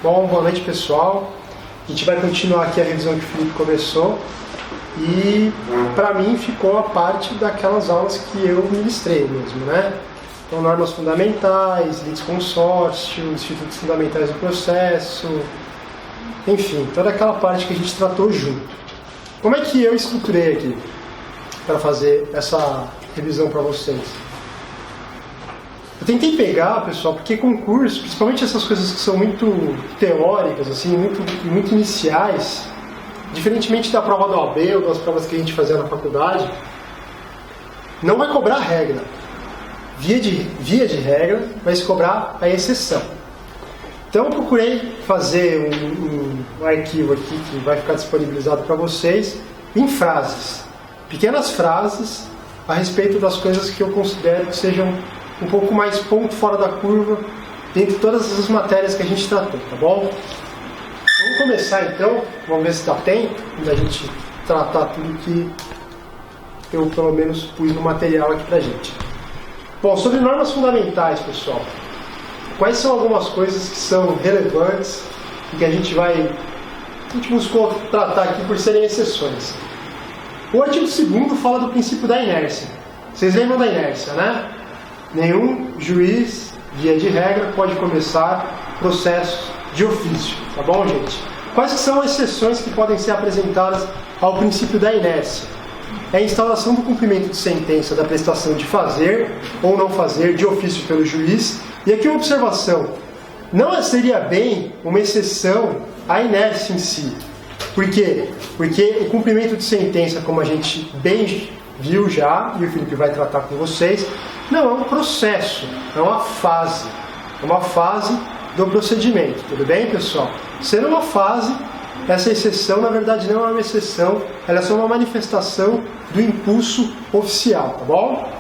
Bom, boa noite, pessoal. A gente vai continuar aqui a revisão que o Felipe começou. E para mim ficou a parte daquelas aulas que eu ministrei mesmo, né? Então, normas fundamentais, litisconsórcio, institutos fundamentais do processo, enfim, toda aquela parte que a gente tratou junto. Como é que eu estruturei aqui para fazer essa revisão para vocês? Eu tentei pegar, pessoal, porque concurso, principalmente essas coisas que são muito teóricas, assim, muito iniciais, diferentemente da prova do OAB ou das provas que a gente fazia na faculdade, não vai cobrar a regra. Via de regra, vai se cobrar a exceção. Então eu procurei fazer um arquivo aqui que vai ficar disponibilizado para vocês em frases, pequenas frases a respeito das coisas que eu considero que sejam um pouco mais ponto fora da curva dentre todas as matérias que a gente tratou, tá bom? Vamos começar então, vamos ver se dá tempo da gente tratar tudo que eu pelo menos pus no material aqui pra gente. Bom, sobre normas fundamentais, pessoal, quais são algumas coisas que são relevantes e que a gente buscou tratar aqui por serem exceções? O artigo 2º fala do princípio da inércia. Vocês lembram da inércia, né? Nenhum juiz, via de regra, pode começar processos de ofício, tá bom, gente? Quais são as exceções que podem ser apresentadas ao princípio da inércia? É a instauração do cumprimento de sentença da prestação de fazer ou não fazer de ofício pelo juiz. E aqui uma observação, não seria bem uma exceção à inércia em si. Por quê? Porque o cumprimento de sentença, como a gente bem viu já, e o Felipe vai tratar com vocês, não é um processo, é uma fase. É uma fase do procedimento, tudo bem, pessoal? Sendo uma fase, essa exceção, na verdade, não é uma exceção, ela é só uma manifestação do impulso oficial, tá bom?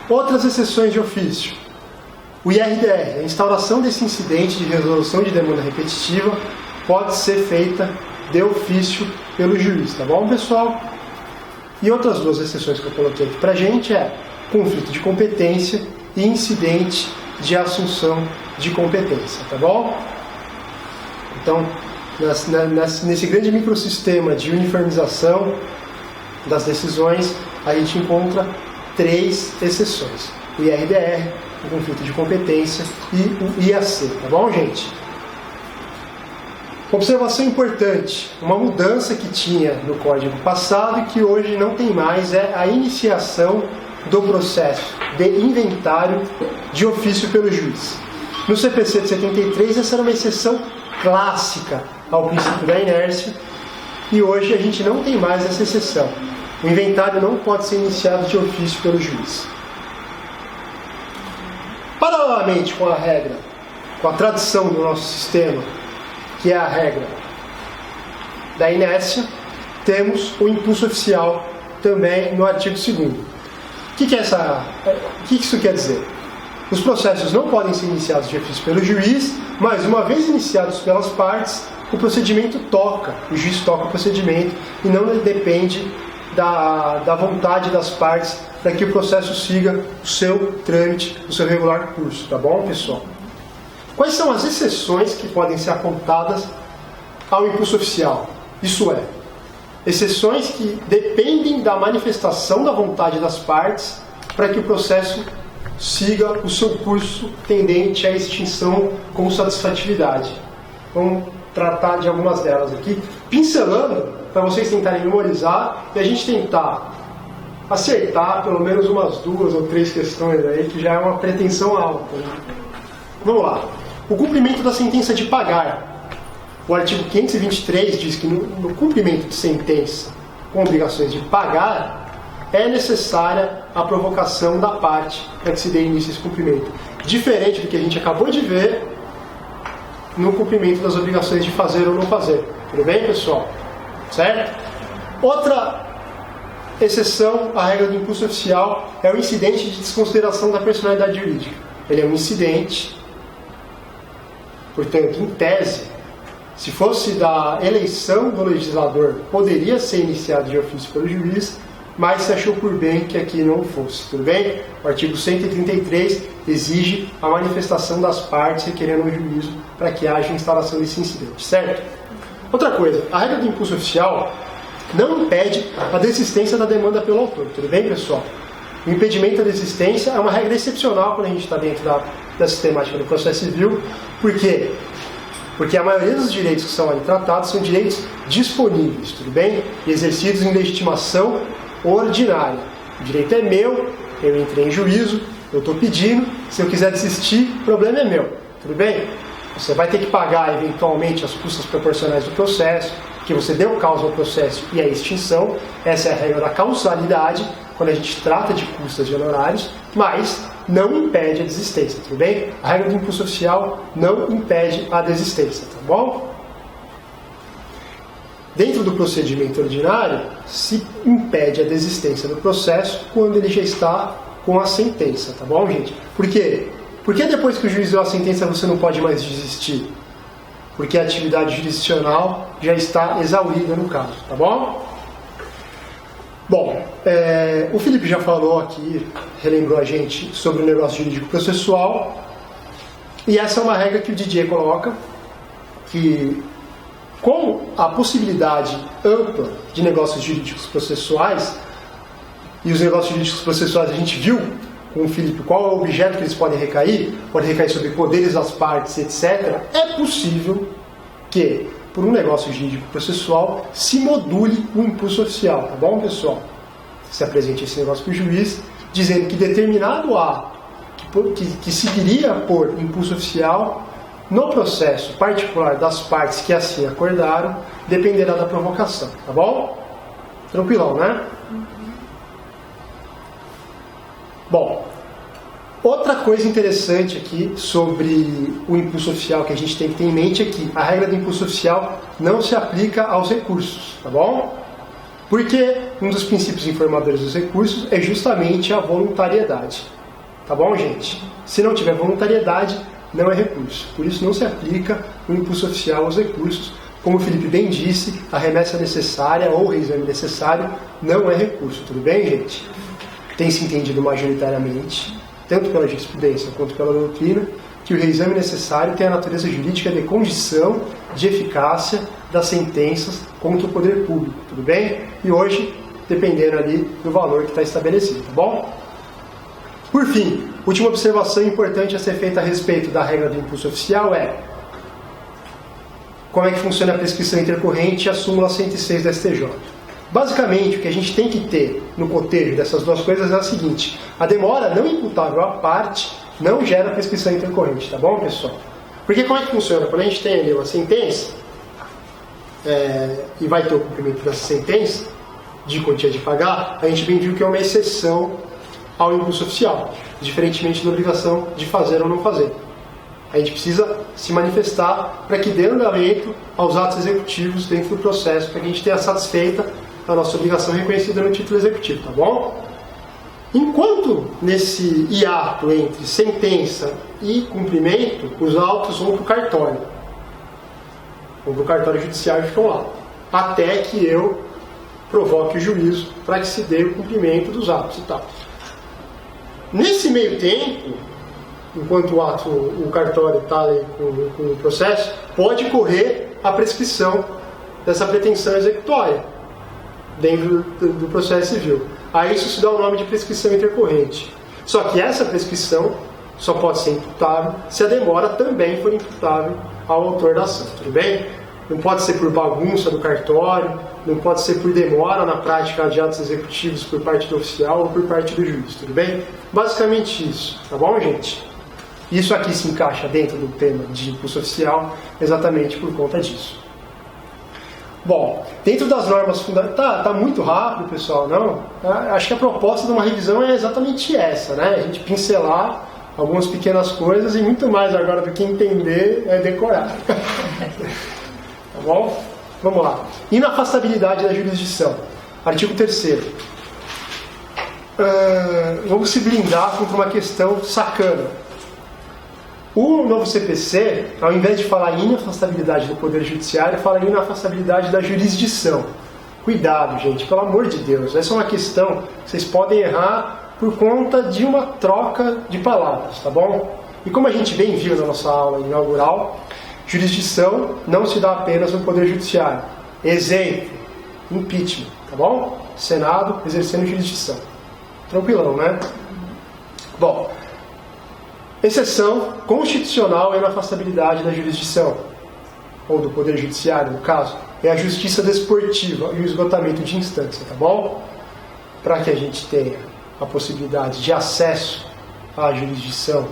Outras exceções de ofício. O IRDR, a instauração desse incidente de resolução de demanda repetitiva, pode ser feita de ofício pelo juiz, tá bom, pessoal? E outras duas exceções que eu coloquei aqui pra gente é conflito de competência e incidente de assunção de competência, tá bom? Então, nesse grande microsistema de uniformização das decisões, a gente encontra 3 exceções: o IRDR, o conflito de competência e o IAC, tá bom, gente? Observação importante, uma mudança que tinha no código passado e que hoje não tem mais é a iniciação do processo de inventário de ofício pelo juiz. No CPC de 73, essa era uma exceção clássica ao princípio da inércia e hoje a gente não tem mais essa exceção. O inventário não pode ser iniciado de ofício pelo juiz. Paralelamente com a regra, com a tradição do nosso sistema, que é a regra da inércia, temos o impulso oficial também no artigo 2º. O que isso quer dizer? Os processos não podem ser iniciados de ofício pelo juiz, mas uma vez iniciados pelas partes, o procedimento toca, o juiz toca o procedimento e não depende da vontade das partes para que o processo siga o seu trâmite, o seu regular curso, tá bom, pessoal? Quais são as exceções que podem ser apontadas ao impulso oficial? Isso é, exceções que dependem da manifestação da vontade das partes para que o processo siga o seu curso tendente à extinção com satisfatividade. Vamos tratar de algumas delas aqui, pincelando para vocês tentarem memorizar e a gente tentar acertar pelo menos umas 2 ou 3 questões aí, que já é uma pretensão alta, né? Vamos lá. O cumprimento da sentença de pagar. O artigo 523 diz que no cumprimento de sentença com obrigações de pagar, é necessária a provocação da parte para que se dê início a esse cumprimento. Diferente do que a gente acabou de ver no cumprimento das obrigações de fazer ou não fazer. Tudo bem, pessoal? Certo? Outra exceção à regra do impulso oficial é o incidente de desconsideração da personalidade jurídica. Ele é um incidente, portanto, em tese, se fosse da eleição do legislador, poderia ser iniciado de ofício pelo juiz, mas se achou por bem que aqui não fosse, tudo bem? O artigo 133 exige a manifestação das partes requerendo um juízo para que haja instalação desse incidente, certo? Outra coisa, a regra do impulso oficial não impede a desistência da demanda pelo autor, tudo bem, pessoal? O impedimento da desistência é uma regra excepcional quando a gente está dentro da sistemática do processo civil. Por quê? Porque a maioria dos direitos que são ali tratados são direitos disponíveis, tudo bem? E exercidos em legitimação ordinária. O direito é meu, eu entrei em juízo, eu estou pedindo, se eu quiser desistir, o problema é meu, tudo bem? Você vai ter que pagar eventualmente as custas proporcionais do processo, que você deu causa ao processo e à extinção. Essa é a regra da causalidade, quando a gente trata de custas e honorários, mas não impede a desistência, tudo bem? A regra do impulso oficial não impede a desistência, tá bom? Dentro do procedimento ordinário, se impede a desistência do processo quando ele já está com a sentença, tá bom, gente? Por quê? Porque depois que o juiz deu a sentença você não pode mais desistir? Porque a atividade jurisdicional já está exaurida no caso, tá bom? Bom, o Felipe já falou aqui, relembrou a gente sobre o negócio jurídico processual, e essa é uma regra que o Didier coloca, que com a possibilidade ampla de negócios jurídicos processuais, e os negócios jurídicos processuais a gente viu com o Felipe qual é o objeto que eles podem recair sobre poderes das partes, etc., é possível que por um negócio jurídico processual se module o impulso oficial, tá bom, pessoal? Se apresente esse negócio para o juiz, dizendo que determinado ato que seguiria por impulso oficial no processo particular das partes que assim acordaram, dependerá da provocação, tá bom? Tranquilão, né? Bom, outra coisa interessante aqui sobre o impulso oficial que a gente tem que ter em mente é que a regra do impulso oficial não se aplica aos recursos, tá bom? Porque um dos princípios informadores dos recursos é justamente a voluntariedade, tá bom, gente? Se não tiver voluntariedade, não é recurso. Por isso não se aplica o impulso oficial aos recursos. Como o Felipe bem disse, a remessa necessária ou o reexame necessário não é recurso, tudo bem, gente? Tem se entendido majoritariamente, tanto pela jurisprudência quanto pela doutrina, que o reexame necessário tem a natureza jurídica de condição de eficácia das sentenças contra o poder público, tudo bem? E hoje, dependendo ali do valor que está estabelecido, tá bom? Por fim, última observação importante a ser feita a respeito da regra do impulso oficial é como é que funciona a prescrição intercorrente e a súmula 106 da STJ. Basicamente, o que a gente tem que ter no cotejo dessas duas coisas é a seguinte: a demora não imputável à parte não gera prescrição intercorrente, tá bom, pessoal? Porque como é que funciona? Quando a gente tem ali uma sentença, e vai ter o cumprimento dessa sentença, de quantia de pagar, a gente bem viu que é uma exceção ao impulso oficial, diferentemente da obrigação de fazer ou não fazer. A gente precisa se manifestar para que dê andamento aos atos executivos dentro do processo, para que a gente tenha satisfeita a nossa obrigação reconhecida no título executivo, tá bom? Enquanto nesse hiato entre sentença e cumprimento, os autos vão para o cartório. Vão para o cartório judiciário e ficam lá. Até que eu provoque o juízo para que se dê o cumprimento dos atos e tal. Nesse meio tempo, enquanto o cartório está com o processo, pode correr a prescrição dessa pretensão executória dentro do processo civil. A isso se dá o nome de prescrição intercorrente. Só que essa prescrição só pode ser imputável se a demora também for imputável ao autor da ação, tudo bem? Não pode ser por bagunça do cartório, não pode ser por demora na prática de atos executivos por parte do oficial ou por parte do juiz, tudo bem? Basicamente isso, tá bom, gente? Isso aqui se encaixa dentro do tema de impulso oficial exatamente por conta disso. Bom, dentro das normas fundamentais... Tá muito rápido, pessoal, não? Acho que a proposta de uma revisão é exatamente essa, né? A gente pincelar algumas pequenas coisas e muito mais agora do que entender é decorar. Tá bom? Vamos lá. Inafastabilidade da jurisdição. Artigo 3º. Vamos se blindar contra uma questão sacana. O novo CPC, ao invés de falar em inafastabilidade do Poder Judiciário, fala em inafastabilidade da jurisdição. Cuidado, gente, pelo amor de Deus. Essa é uma questão que vocês podem errar por conta de uma troca de palavras, tá bom? E como a gente bem viu na nossa aula inaugural, jurisdição não se dá apenas no Poder Judiciário. Exemplo, impeachment, tá bom? Senado exercendo jurisdição. Tranquilão, né? Bom, exceção constitucional é a inafastabilidade da jurisdição, ou do Poder Judiciário, no caso, é a justiça desportiva e o esgotamento de instância, tá bom? Para que a gente tenha a possibilidade de acesso à jurisdição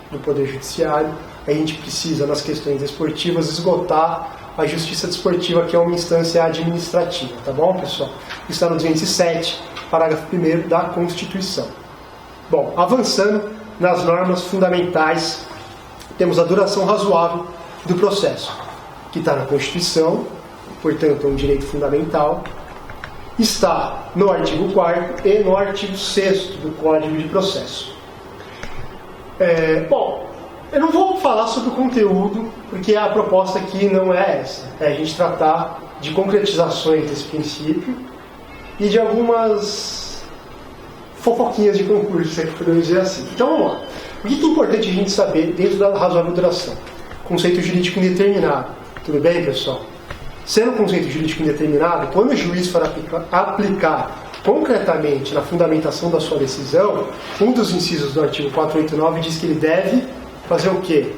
do Poder Judiciário, a gente precisa, nas questões desportivas, esgotar a justiça desportiva, que é uma instância administrativa, tá bom, pessoal? Isso está no 207, parágrafo 1º da Constituição. Bom, avançando nas normas fundamentais, temos a duração razoável do processo, que está na Constituição, portanto é um direito fundamental, está no artigo 4º e no artigo 6º do Código de Processo. Bom, eu não vou falar sobre o conteúdo, porque a proposta aqui não é essa. É a gente tratar de concretizações desse princípio e de algumas fofoquinhas de concurso, se é que podemos dizer assim. Então vamos lá. O que é importante a gente saber dentro da razoável duração? Conceito jurídico indeterminado. Tudo bem, pessoal? Sendo um conceito jurídico indeterminado, quando o juiz for aplicar concretamente na fundamentação da sua decisão, um dos incisos do artigo 489 diz que ele deve fazer o quê?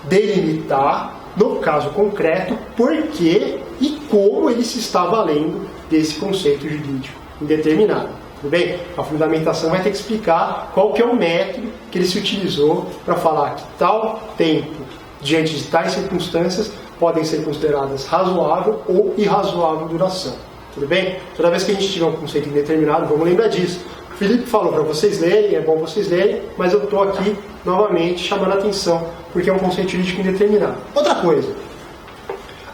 Delimitar, no caso concreto, por que e como ele se está valendo desse conceito jurídico indeterminado. Tudo bem? A fundamentação vai ter que explicar qual que é o método que ele se utilizou para falar que tal tempo, diante de tais circunstâncias, podem ser consideradas razoável ou irrazoável duração. Tudo bem? Toda vez que a gente tiver um conceito indeterminado, vamos lembrar disso. O Felipe falou para vocês lerem, é bom vocês lerem, mas eu estou aqui novamente chamando a atenção, porque é um conceito jurídico indeterminado. Outra coisa,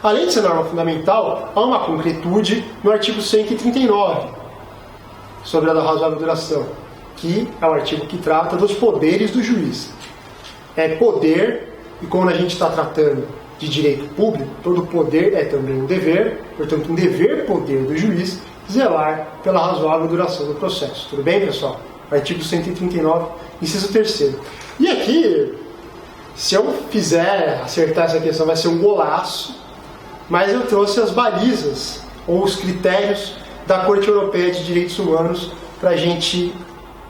além de ser norma fundamental, há uma concretude no artigo 139, sobre a razoável duração, que é o artigo que trata dos poderes do juiz. É poder, e como a gente está tratando de direito público, todo poder é também um dever, portanto um dever-poder do juiz zelar pela razoável duração do processo. Tudo bem, pessoal? Artigo 139, inciso 3º. E aqui, se eu fizer acertar essa questão, vai ser um golaço, mas eu trouxe as balizas, ou os critérios da Corte Europeia de Direitos Humanos para a gente,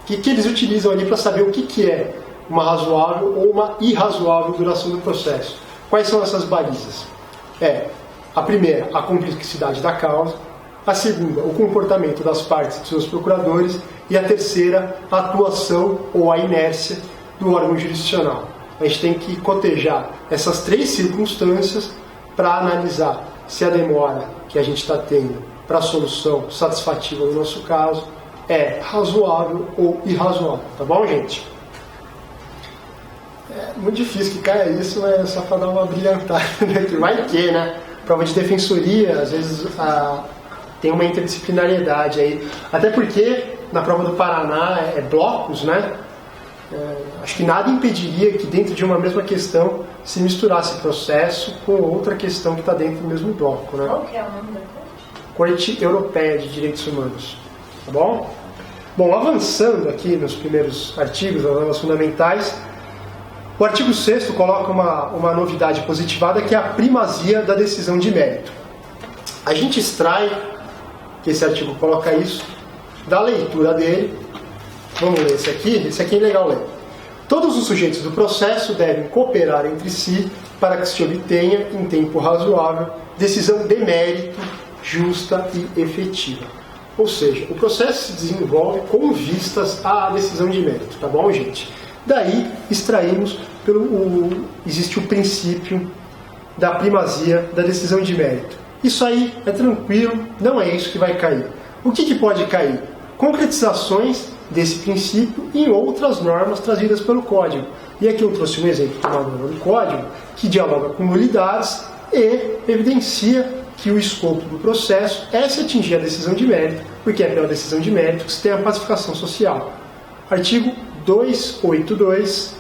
que eles utilizam ali para saber o que é uma razoável ou uma irrazoável duração do processo. Quais são essas balizas? A primeira, a complexidade da causa. A segunda, o comportamento das partes dos seus procuradores. E a terceira, a atuação ou a inércia do órgão jurisdicional. A gente tem que cotejar essas três circunstâncias para analisar se a demora que a gente está tendo para a solução satisfativa no nosso caso é razoável ou irrazoável. Tá bom, gente? É muito difícil que caia isso, mas é só para dar uma brilhantada, né? Que vai que, né? Prova de defensoria, às vezes tem uma interdisciplinariedade aí. Até porque na prova do Paraná é blocos, né? Acho que nada impediria que dentro de uma mesma questão se misturasse processo com outra questão que está dentro do mesmo bloco, né? Qual que é o nome da corte? Corte Europeia de Direitos Humanos. Tá bom? Bom, avançando aqui nos primeiros artigos, as normas fundamentais, o artigo 6º coloca uma novidade positivada, que é a primazia da decisão de mérito. A gente extrai que esse artigo coloca isso da leitura dele. Vamos ler esse aqui é legal ler. Todos os sujeitos do processo devem cooperar entre si para que se obtenha, em tempo razoável, decisão de mérito, justa e efetiva. Ou seja, o processo se desenvolve com vistas à decisão de mérito, tá bom, gente? Daí extraímos, existe o princípio da primazia da decisão de mérito. Isso aí é tranquilo, não é isso que vai cair. O que pode cair? Concretizações desse princípio em outras normas trazidas pelo Código. E aqui eu trouxe um exemplo de uma norma do Código que dialoga com nulidades e evidencia que o escopo do processo é se atingir a decisão de mérito, porque é pela decisão de mérito que se tem a pacificação social. Artigo 282,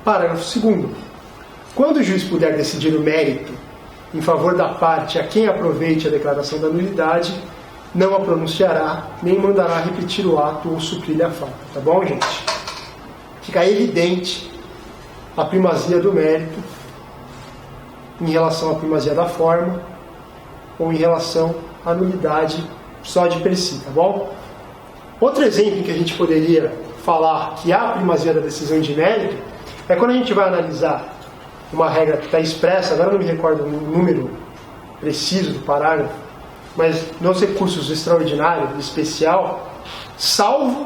parágrafo 2º. Quando o juiz puder decidir o mérito em favor da parte a quem aproveite a declaração da nulidade, não a pronunciará, nem mandará repetir o ato ou suprir-lhe a falta. Tá bom, gente? Fica evidente a primazia do mérito em relação à primazia da forma ou em relação à nulidade só de per si, tá bom? Outro exemplo em que a gente poderia falar que há primazia da decisão de mérito é quando a gente vai analisar uma regra que está expressa, agora não me recordo o número preciso do parágrafo, mas nos recursos extraordinário e especial, salvo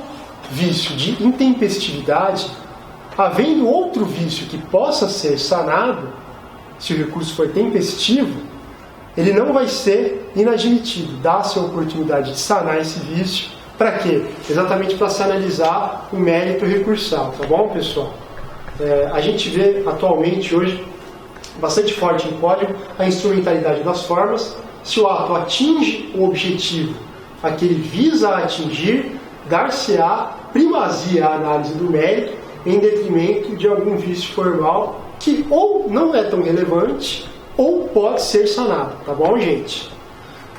vício de intempestividade, havendo outro vício que possa ser sanado, se o recurso for tempestivo, ele não vai ser inadmitido. Dá-se a oportunidade de sanar esse vício. Para quê? Exatamente para se analisar o mérito recursal, tá bom, pessoal? A gente vê atualmente, hoje, bastante forte em código, a instrumentalidade das formas. Se o ato atinge o objetivo a que ele visa atingir, dar-se-á primazia à análise do mérito em detrimento de algum vício formal que ou não é tão relevante ou pode ser sanado, tá bom, gente?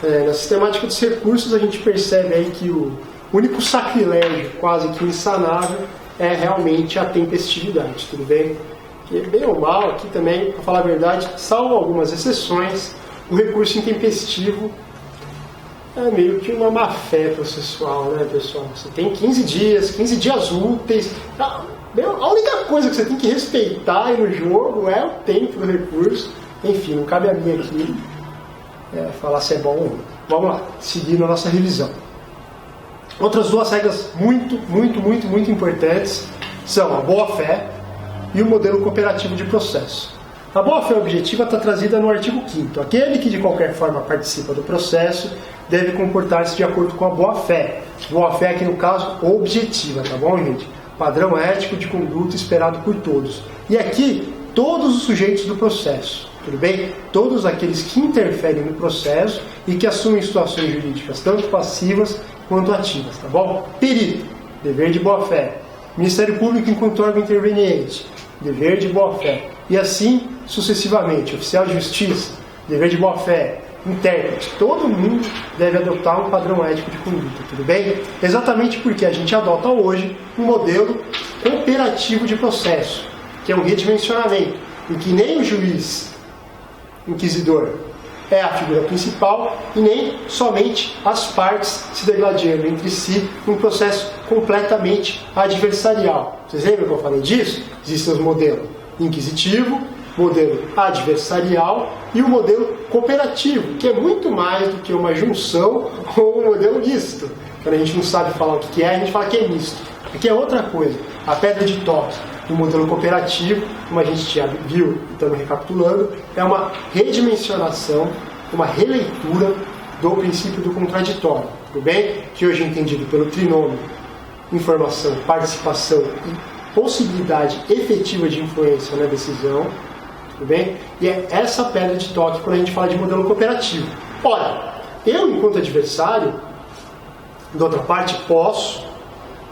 Na sistemática dos recursos a gente percebe aí que o único sacrilégio quase que insanável é realmente a tempestividade, tudo bem? Que bem ou mal, aqui também, para falar a verdade, salvo algumas exceções, o recurso intempestivo é meio que uma má-fé processual, né, pessoal? Você tem 15 dias úteis. A única coisa que você tem que respeitar aí no jogo é o tempo do recurso. Enfim, não cabe a mim aqui falar se é bom ou não. Vamos lá, seguindo a nossa revisão. Outras duas regras muito importantes são a boa-fé e o modelo cooperativo de processo. A boa-fé objetiva está trazida no artigo 5º. Aquele que de qualquer forma participa do processo deve comportar-se de acordo com a boa-fé. Boa-fé aqui no caso objetiva, tá bom, gente? Padrão ético de conduta esperado por todos. E aqui, todos os sujeitos do processo, tudo bem? Todos aqueles que interferem no processo e que assumem situações jurídicas tanto passivas quanto ativas, tá bom? Perito, dever de boa-fé. Ministério Público enquanto órgão interveniente, dever de boa-fé. E assim sucessivamente. Oficial de justiça, dever de boa-fé. Intérprete, todo mundo deve adotar um padrão ético de conduta, tudo bem? Exatamente porque a gente adota hoje um modelo cooperativo de processo, que é um redimensionamento, em que nem o juiz inquisidor é a figura principal e nem somente as partes se degladiando entre si num processo completamente adversarial. Vocês lembram que eu falei disso? Existem os modelos inquisitivo, modelo adversarial e o modelo cooperativo, que é muito mais do que uma junção ou um modelo misto. Quando a gente não sabe falar o que é, a gente fala que é misto. Aqui é outra coisa. A pedra de toque do modelo cooperativo, como a gente já viu e estamos recapitulando, é uma redimensionação, uma releitura do princípio do contraditório, tudo bem? Que hoje é entendido pelo trinômio informação, participação e possibilidade efetiva de influência na decisão, tudo bem? E é essa pedra de toque quando a gente fala de modelo cooperativo. Ora, eu, enquanto adversário, da outra parte, posso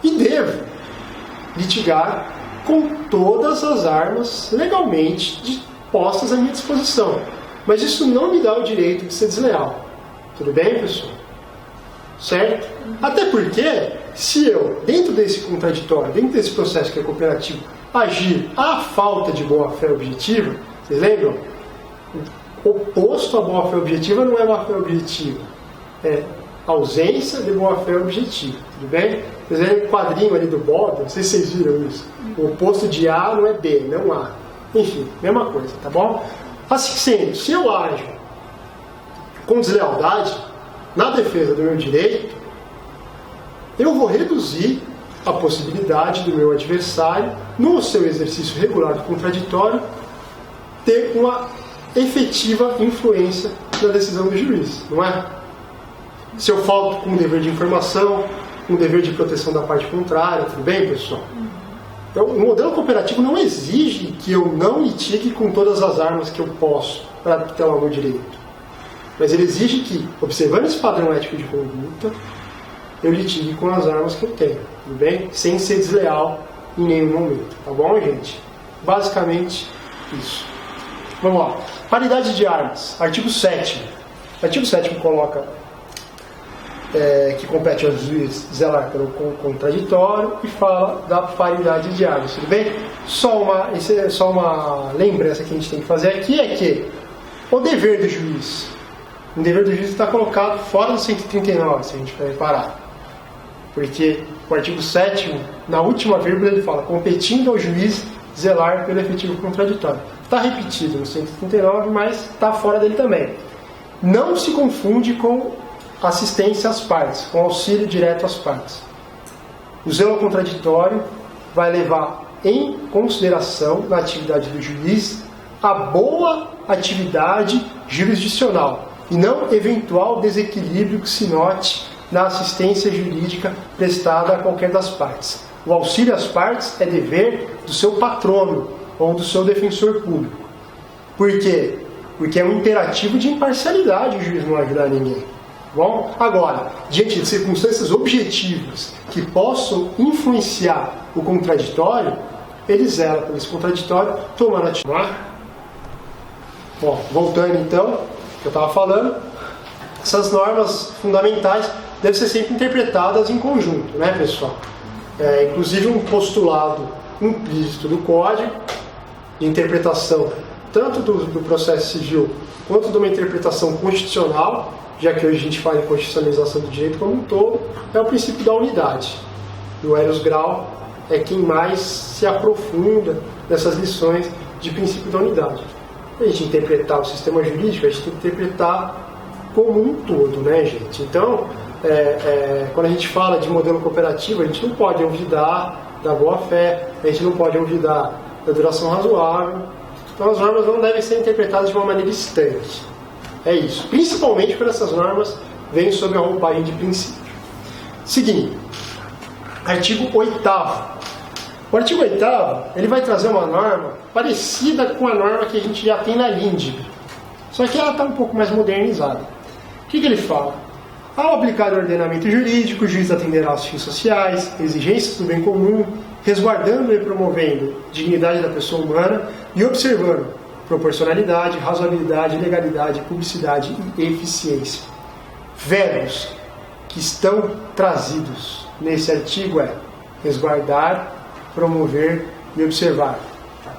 e devo litigar com todas as armas legalmente postas à minha disposição. Mas isso não me dá o direito de ser desleal. Tudo bem, pessoal? Certo? Até porque, se eu, dentro desse contraditório, dentro desse processo que é cooperativo, agir à falta de boa-fé objetiva, vocês lembram? O oposto à boa-fé objetiva não é boa-fé objetiva, é ausência de boa-fé objetiva, tudo bem? Vocês lembram o quadrinho ali do Bob? Não sei se vocês viram isso. O oposto de A não é B, não A. Enfim, mesma coisa, tá bom? Assim sendo, se eu ajo com deslealdade na defesa do meu direito, eu vou reduzir a possibilidade do meu adversário, no seu exercício regular do contraditório, ter uma efetiva influência na decisão do juiz, não é? Se eu falto com o dever de informação, com o dever de proteção da parte contrária, tudo bem, pessoal? Então, o modelo cooperativo não exige que eu não litigue com todas as armas que eu posso para ter o meu direito. Mas ele exige que, observando esse padrão ético de conduta, eu litigue com as armas que eu tenho, tudo bem? Sem ser desleal em nenhum momento, tá bom, gente? Basicamente, isso. Vamos lá. Paridade de armas. Artigo 7º. Artigo 7º coloca que compete ao juiz zelar pelo contraditório e fala da paridade de armas. Tudo bem? Só uma lembrança que a gente tem que fazer aqui é que o dever do juiz, o dever do juiz está colocado fora do 139, se a gente for reparar. Porque o artigo 7º, na última vírgula, ele fala competindo ao juiz zelar pelo efetivo contraditório. Está repetido no 139, mas está fora dele também. Não se confunde com assistência às partes, com auxílio direto às partes. O zelo ao contraditório vai levar em consideração na atividade do juiz a boa atividade jurisdicional e não eventual desequilíbrio que se note na assistência jurídica prestada a qualquer das partes. O auxílio às partes é dever do seu patrono ou do seu defensor público. Por quê? Porque é um imperativo de imparcialidade o juiz não ajudar ninguém. Bom, agora, diante de circunstâncias objetivas que possam influenciar o contraditório, ele zela por esse contraditório, tomando atitude. Bom, voltando então, que eu estava falando, essas normas fundamentais devem ser sempre interpretadas em conjunto, né, pessoal? Inclusive um postulado implícito do Código de interpretação tanto do processo civil quanto de uma interpretação constitucional, já que hoje a gente fala em constitucionalização do direito como um todo, é o princípio da unidade. E o Eros Grau é quem mais se aprofunda nessas lições de princípio da unidade. A gente interpretar o sistema jurídico, a gente tem que interpretar como um todo, né, gente? Então, quando a gente fala de modelo cooperativo, a gente não pode olvidar da boa-fé, a gente não pode olvidar da duração razoável. Então, as normas não devem ser interpretadas de uma maneira estanque. É isso. Principalmente quando essas normas vêm sob a roupagem de princípio. Seguindo, artigo 8º. O artigo 8º, ele vai trazer uma norma parecida com a norma que a gente já tem na LINDB. Só que ela está um pouco mais modernizada. O que ele fala? Ao aplicar o ordenamento jurídico, o juiz atenderá aos fins sociais, exigências do bem comum, resguardando e promovendo a dignidade da pessoa humana e observando proporcionalidade, razoabilidade, legalidade, publicidade e eficiência. Verbos que estão trazidos nesse artigo é resguardar, promover e observar.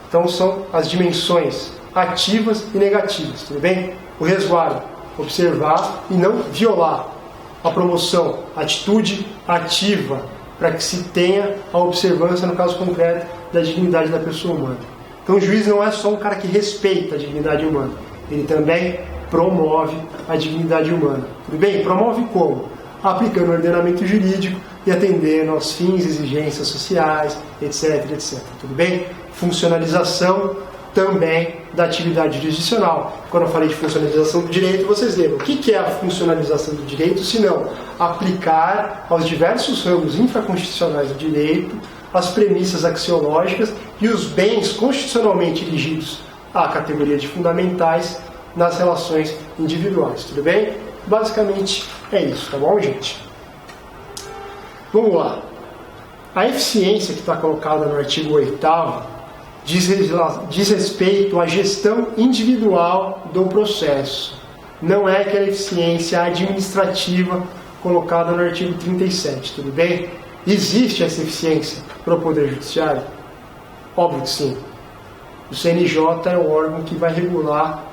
Então são as dimensões ativas e negativas, tudo bem? O resguardo, observar e não violar. A promoção, atitude ativa, para que se tenha a observância, no caso concreto, da dignidade da pessoa humana. Então o juiz não é só um cara que respeita a dignidade humana, ele também promove a dignidade humana. Tudo bem? Promove como? Aplicando o ordenamento jurídico e atendendo aos fins, exigências sociais, etc, etc. Tudo bem? Funcionalização também da atividade jurisdicional. Quando eu falei de funcionalização do direito, vocês lembram. O que é a funcionalização do direito, se não aplicar aos diversos ramos infraconstitucionais do direito as premissas axiológicas e os bens constitucionalmente erigidos à categoria de fundamentais nas relações individuais. Tudo bem? Basicamente é isso, tá bom, gente? Vamos lá. A eficiência que está colocada no artigo 8º diz respeito à gestão individual do processo. Não é aquela eficiência administrativa colocada no artigo 37, tudo bem? Existe essa eficiência para o Poder Judiciário? Óbvio que sim. O CNJ é o órgão que vai regular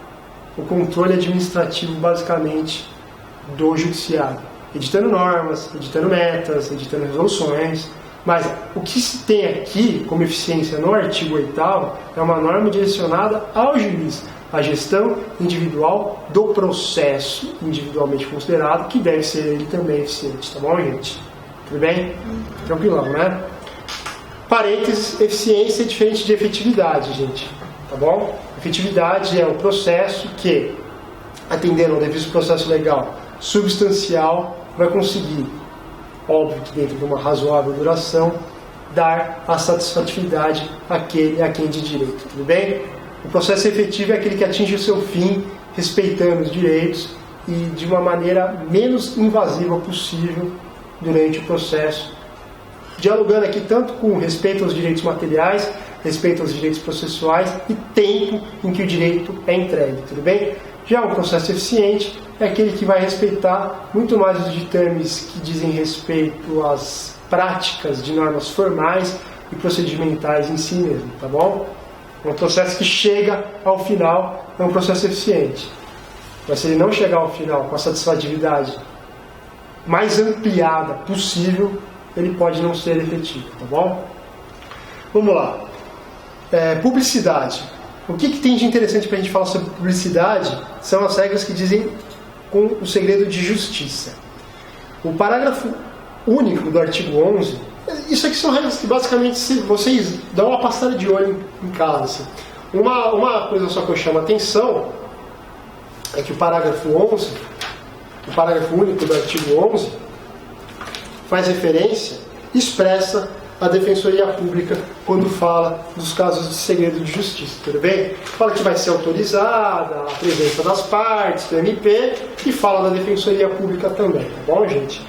o controle administrativo, basicamente, do Judiciário. Editando normas, editando metas, editando resoluções. Mas o que se tem aqui como eficiência no artigo 8º é uma norma direcionada ao juiz, a gestão individual do processo individualmente considerado, que deve ser ele também eficiente, tá bom, gente? Tudo bem? Tranquilão, né? Parênteses, eficiência é diferente de efetividade, gente, tá bom? Efetividade é o processo que, atendendo ao devido processo legal substancial, vai conseguir, óbvio que dentro de uma razoável duração, dar a satisfatividade àquele a quem de direito, tudo bem? O processo efetivo é aquele que atinge o seu fim, respeitando os direitos e de uma maneira menos invasiva possível durante o processo, dialogando aqui tanto com respeito aos direitos materiais, respeito aos direitos processuais e tempo em que o direito é entregue, tudo bem? Já um processo eficiente é aquele que vai respeitar muito mais os ditames que dizem respeito às práticas de normas formais e procedimentais em si mesmo, tá bom? Um processo que chega ao final é um processo eficiente. Mas se ele não chegar ao final com a satisfatividade mais ampliada possível, ele pode não ser efetivo, tá bom? Vamos lá. Publicidade. O que tem de interessante para a gente falar sobre publicidade são as regras que dizem com o segredo de justiça. O parágrafo único do artigo 11, isso aqui são regras que basicamente vocês dão uma passada de olho em casa. Assim. Uma coisa só que eu chamo a atenção é que o parágrafo 11, o parágrafo único do artigo 11, faz referência expressa à Defensoria Pública quando fala dos casos de segredo de justiça, tudo bem? Fala que vai ser autorizada a presença das partes, do MP, e fala da Defensoria Pública também, tá bom, gente?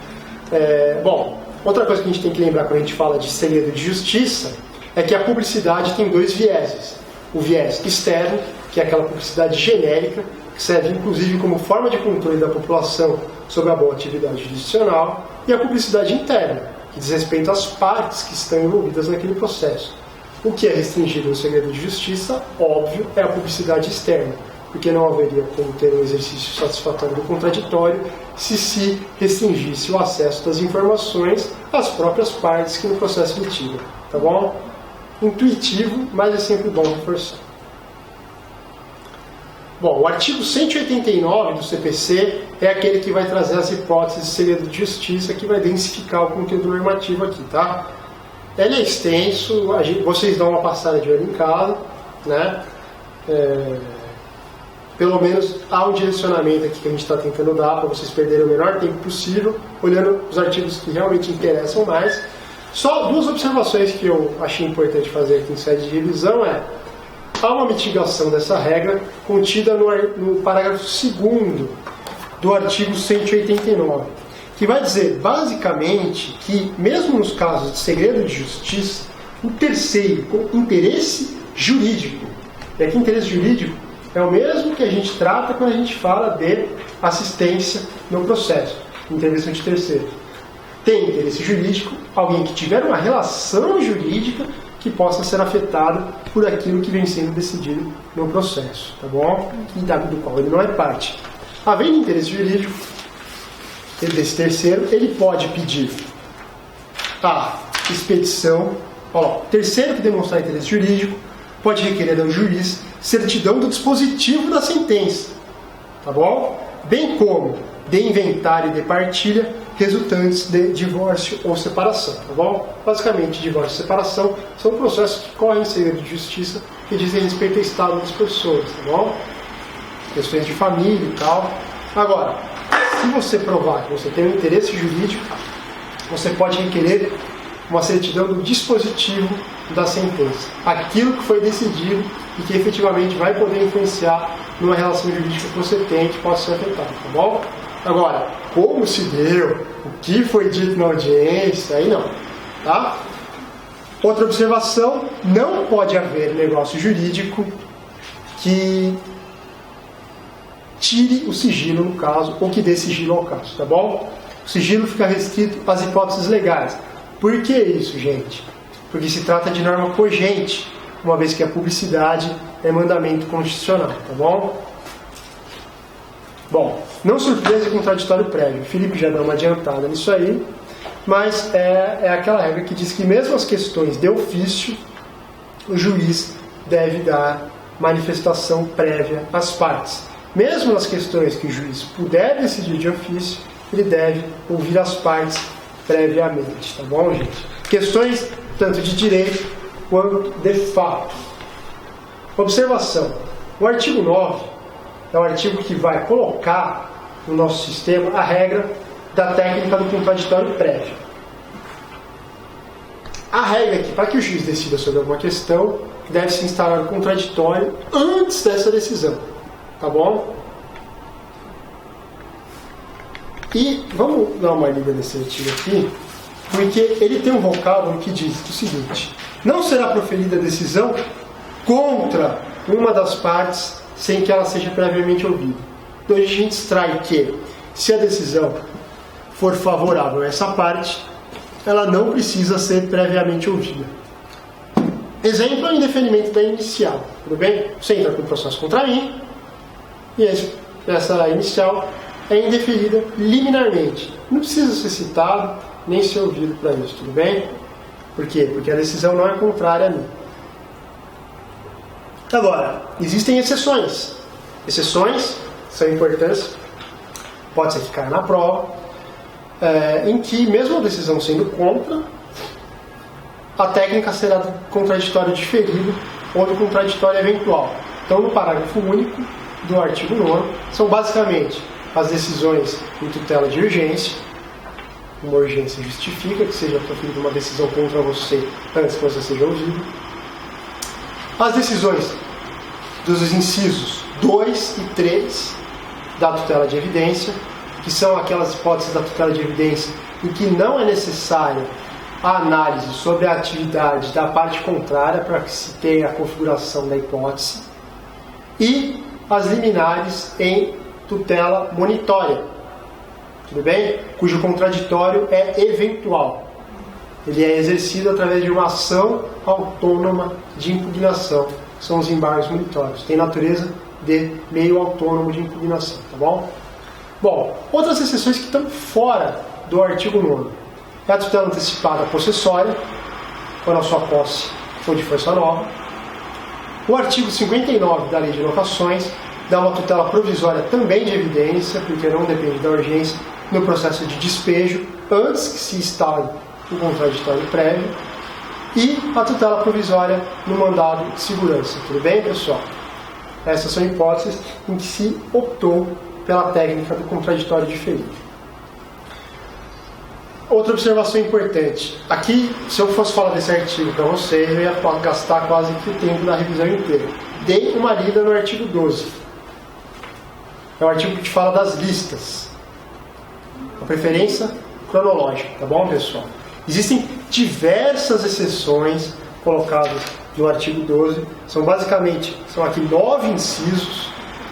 Outra coisa que a gente tem que lembrar quando a gente fala de segredo de justiça é que a publicidade tem dois vieses. O viés externo, que é aquela publicidade genérica, que serve inclusive como forma de controle da população sobre a boa atividade jurisdicional, e a publicidade interna, que diz respeito às partes que estão envolvidas naquele processo. O que é restringido no segredo de justiça, óbvio, é a publicidade externa, porque não haveria como ter um exercício satisfatório do contraditório se restringisse o acesso das informações às próprias partes que no processo litigam. Tá bom? Intuitivo, mas é sempre bom reforçar. Bom, o artigo 189 do CPC é aquele que vai trazer as hipóteses de segredo de justiça, que vai densificar o conteúdo normativo aqui, tá? Ele é extenso, vocês dão uma passada de olho em casa, né? Pelo menos há um direcionamento aqui que a gente está tentando dar para vocês perderem o menor tempo possível, olhando os artigos que realmente interessam mais. Só duas observações que eu achei importante fazer aqui em sede de revisão há uma mitigação dessa regra contida no parágrafo 2º do artigo 189, que vai dizer, basicamente, que mesmo nos casos de segredo de justiça, o terceiro, com interesse jurídico, e aqui interesse jurídico é o mesmo que a gente trata quando a gente fala de assistência no processo, intervenção de terceiro. Tem interesse jurídico, alguém que tiver uma relação jurídica que possa ser afetado por aquilo que vem sendo decidido no processo, tá bom? E do qual ele não é parte. Havendo interesse jurídico desse terceiro, ele pode pedir a expedição, terceiro que demonstrar interesse jurídico, pode requerer ao juiz certidão do dispositivo da sentença, tá bom? Bem como de inventário e de partilha resultantes de divórcio ou separação, tá bom? Basicamente, divórcio e separação são processos que correm em segredo de justiça que dizem respeito ao estado das pessoas, tá bom? Questões de família e tal. Agora, se você provar que você tem um interesse jurídico, você pode requerer uma certidão do dispositivo da sentença. Aquilo que foi decidido e que efetivamente vai poder influenciar numa relação jurídica que você tem que possa ser afetada, tá bom? Agora, como se deu, o que foi dito na audiência, aí não, tá? Outra observação, não pode haver negócio jurídico que tire o sigilo no caso, ou que dê sigilo ao caso, tá bom? O sigilo fica restrito às hipóteses legais. Por que isso, gente? Porque se trata de norma cogente, uma vez que a publicidade é mandamento constitucional, tá bom? Bom, não surpresa e contraditório prévio. O Felipe já deu uma adiantada nisso aí, mas é aquela regra que diz que mesmo as questões de ofício, o juiz deve dar manifestação prévia às partes. Mesmo nas questões que o juiz puder decidir de ofício, ele deve ouvir as partes previamente, tá bom, gente? Questões tanto de direito quanto de fato. Observação. O artigo 9 é o artigo que vai colocar no nosso sistema a regra da técnica do contraditório prévio. A regra aqui, para que o juiz decida sobre alguma questão, deve-se instalar o contraditório antes dessa decisão. Tá bom? E vamos dar uma lida nesse artigo aqui, porque ele tem um vocábulo que diz o seguinte: Não será proferida decisão contra uma das partes sem que ela seja previamente ouvida. Então a gente extrai que, se a decisão for favorável a essa parte, ela não precisa ser previamente ouvida. Exemplo é o indeferimento da inicial. Tudo bem? Você entra com o processo contra mim e essa inicial é indeferida liminarmente. Não precisa ser citado nem ser ouvido para isso. Tudo bem? Por quê? Porque a decisão não é contrária a mim. Agora, existem exceções. Exceções são importantes. Pode ser que caia na prova. Em que, mesmo a decisão sendo contra, a técnica será do contraditório diferido ou do contraditório eventual. Então, no parágrafo único do artigo 9º, são basicamente as decisões em tutela de urgência. Uma urgência justifica que seja proferida uma decisão contra você antes que você seja ouvido. As decisões dos incisos 2 e 3 da tutela de evidência, que são aquelas hipóteses da tutela de evidência em que não é necessária a análise sobre a atividade da parte contrária para que se tenha a configuração da hipótese, e as liminares em tutela monitória, tudo bem? Cujo contraditório é eventual. Ele é exercido através de uma ação autônoma de impugnação, que são os embargos monitórios. Tem natureza de meio autônomo de impugnação, tá bom? Bom, outras exceções que estão fora do artigo 9º. É a tutela antecipada possessória, quando a sua posse for de força nova. O artigo 59 da Lei de Locações dá uma tutela provisória também de evidência, porque não depende da urgência, no processo de despejo, antes que se instale o contraditório prévio, e a tutela provisória no mandado de segurança. Tudo bem, pessoal? Essas são hipóteses em que se optou pela técnica do contraditório diferido. Outra observação importante. Aqui, se eu fosse falar desse artigo para vocês, eu ia gastar quase que o tempo da revisão inteira. Dei uma lida no artigo 12. É o artigo que te fala das listas. A preferência cronológica, tá bom, pessoal? Existem diversas exceções colocadas no artigo 12. São aqui 9 incisos.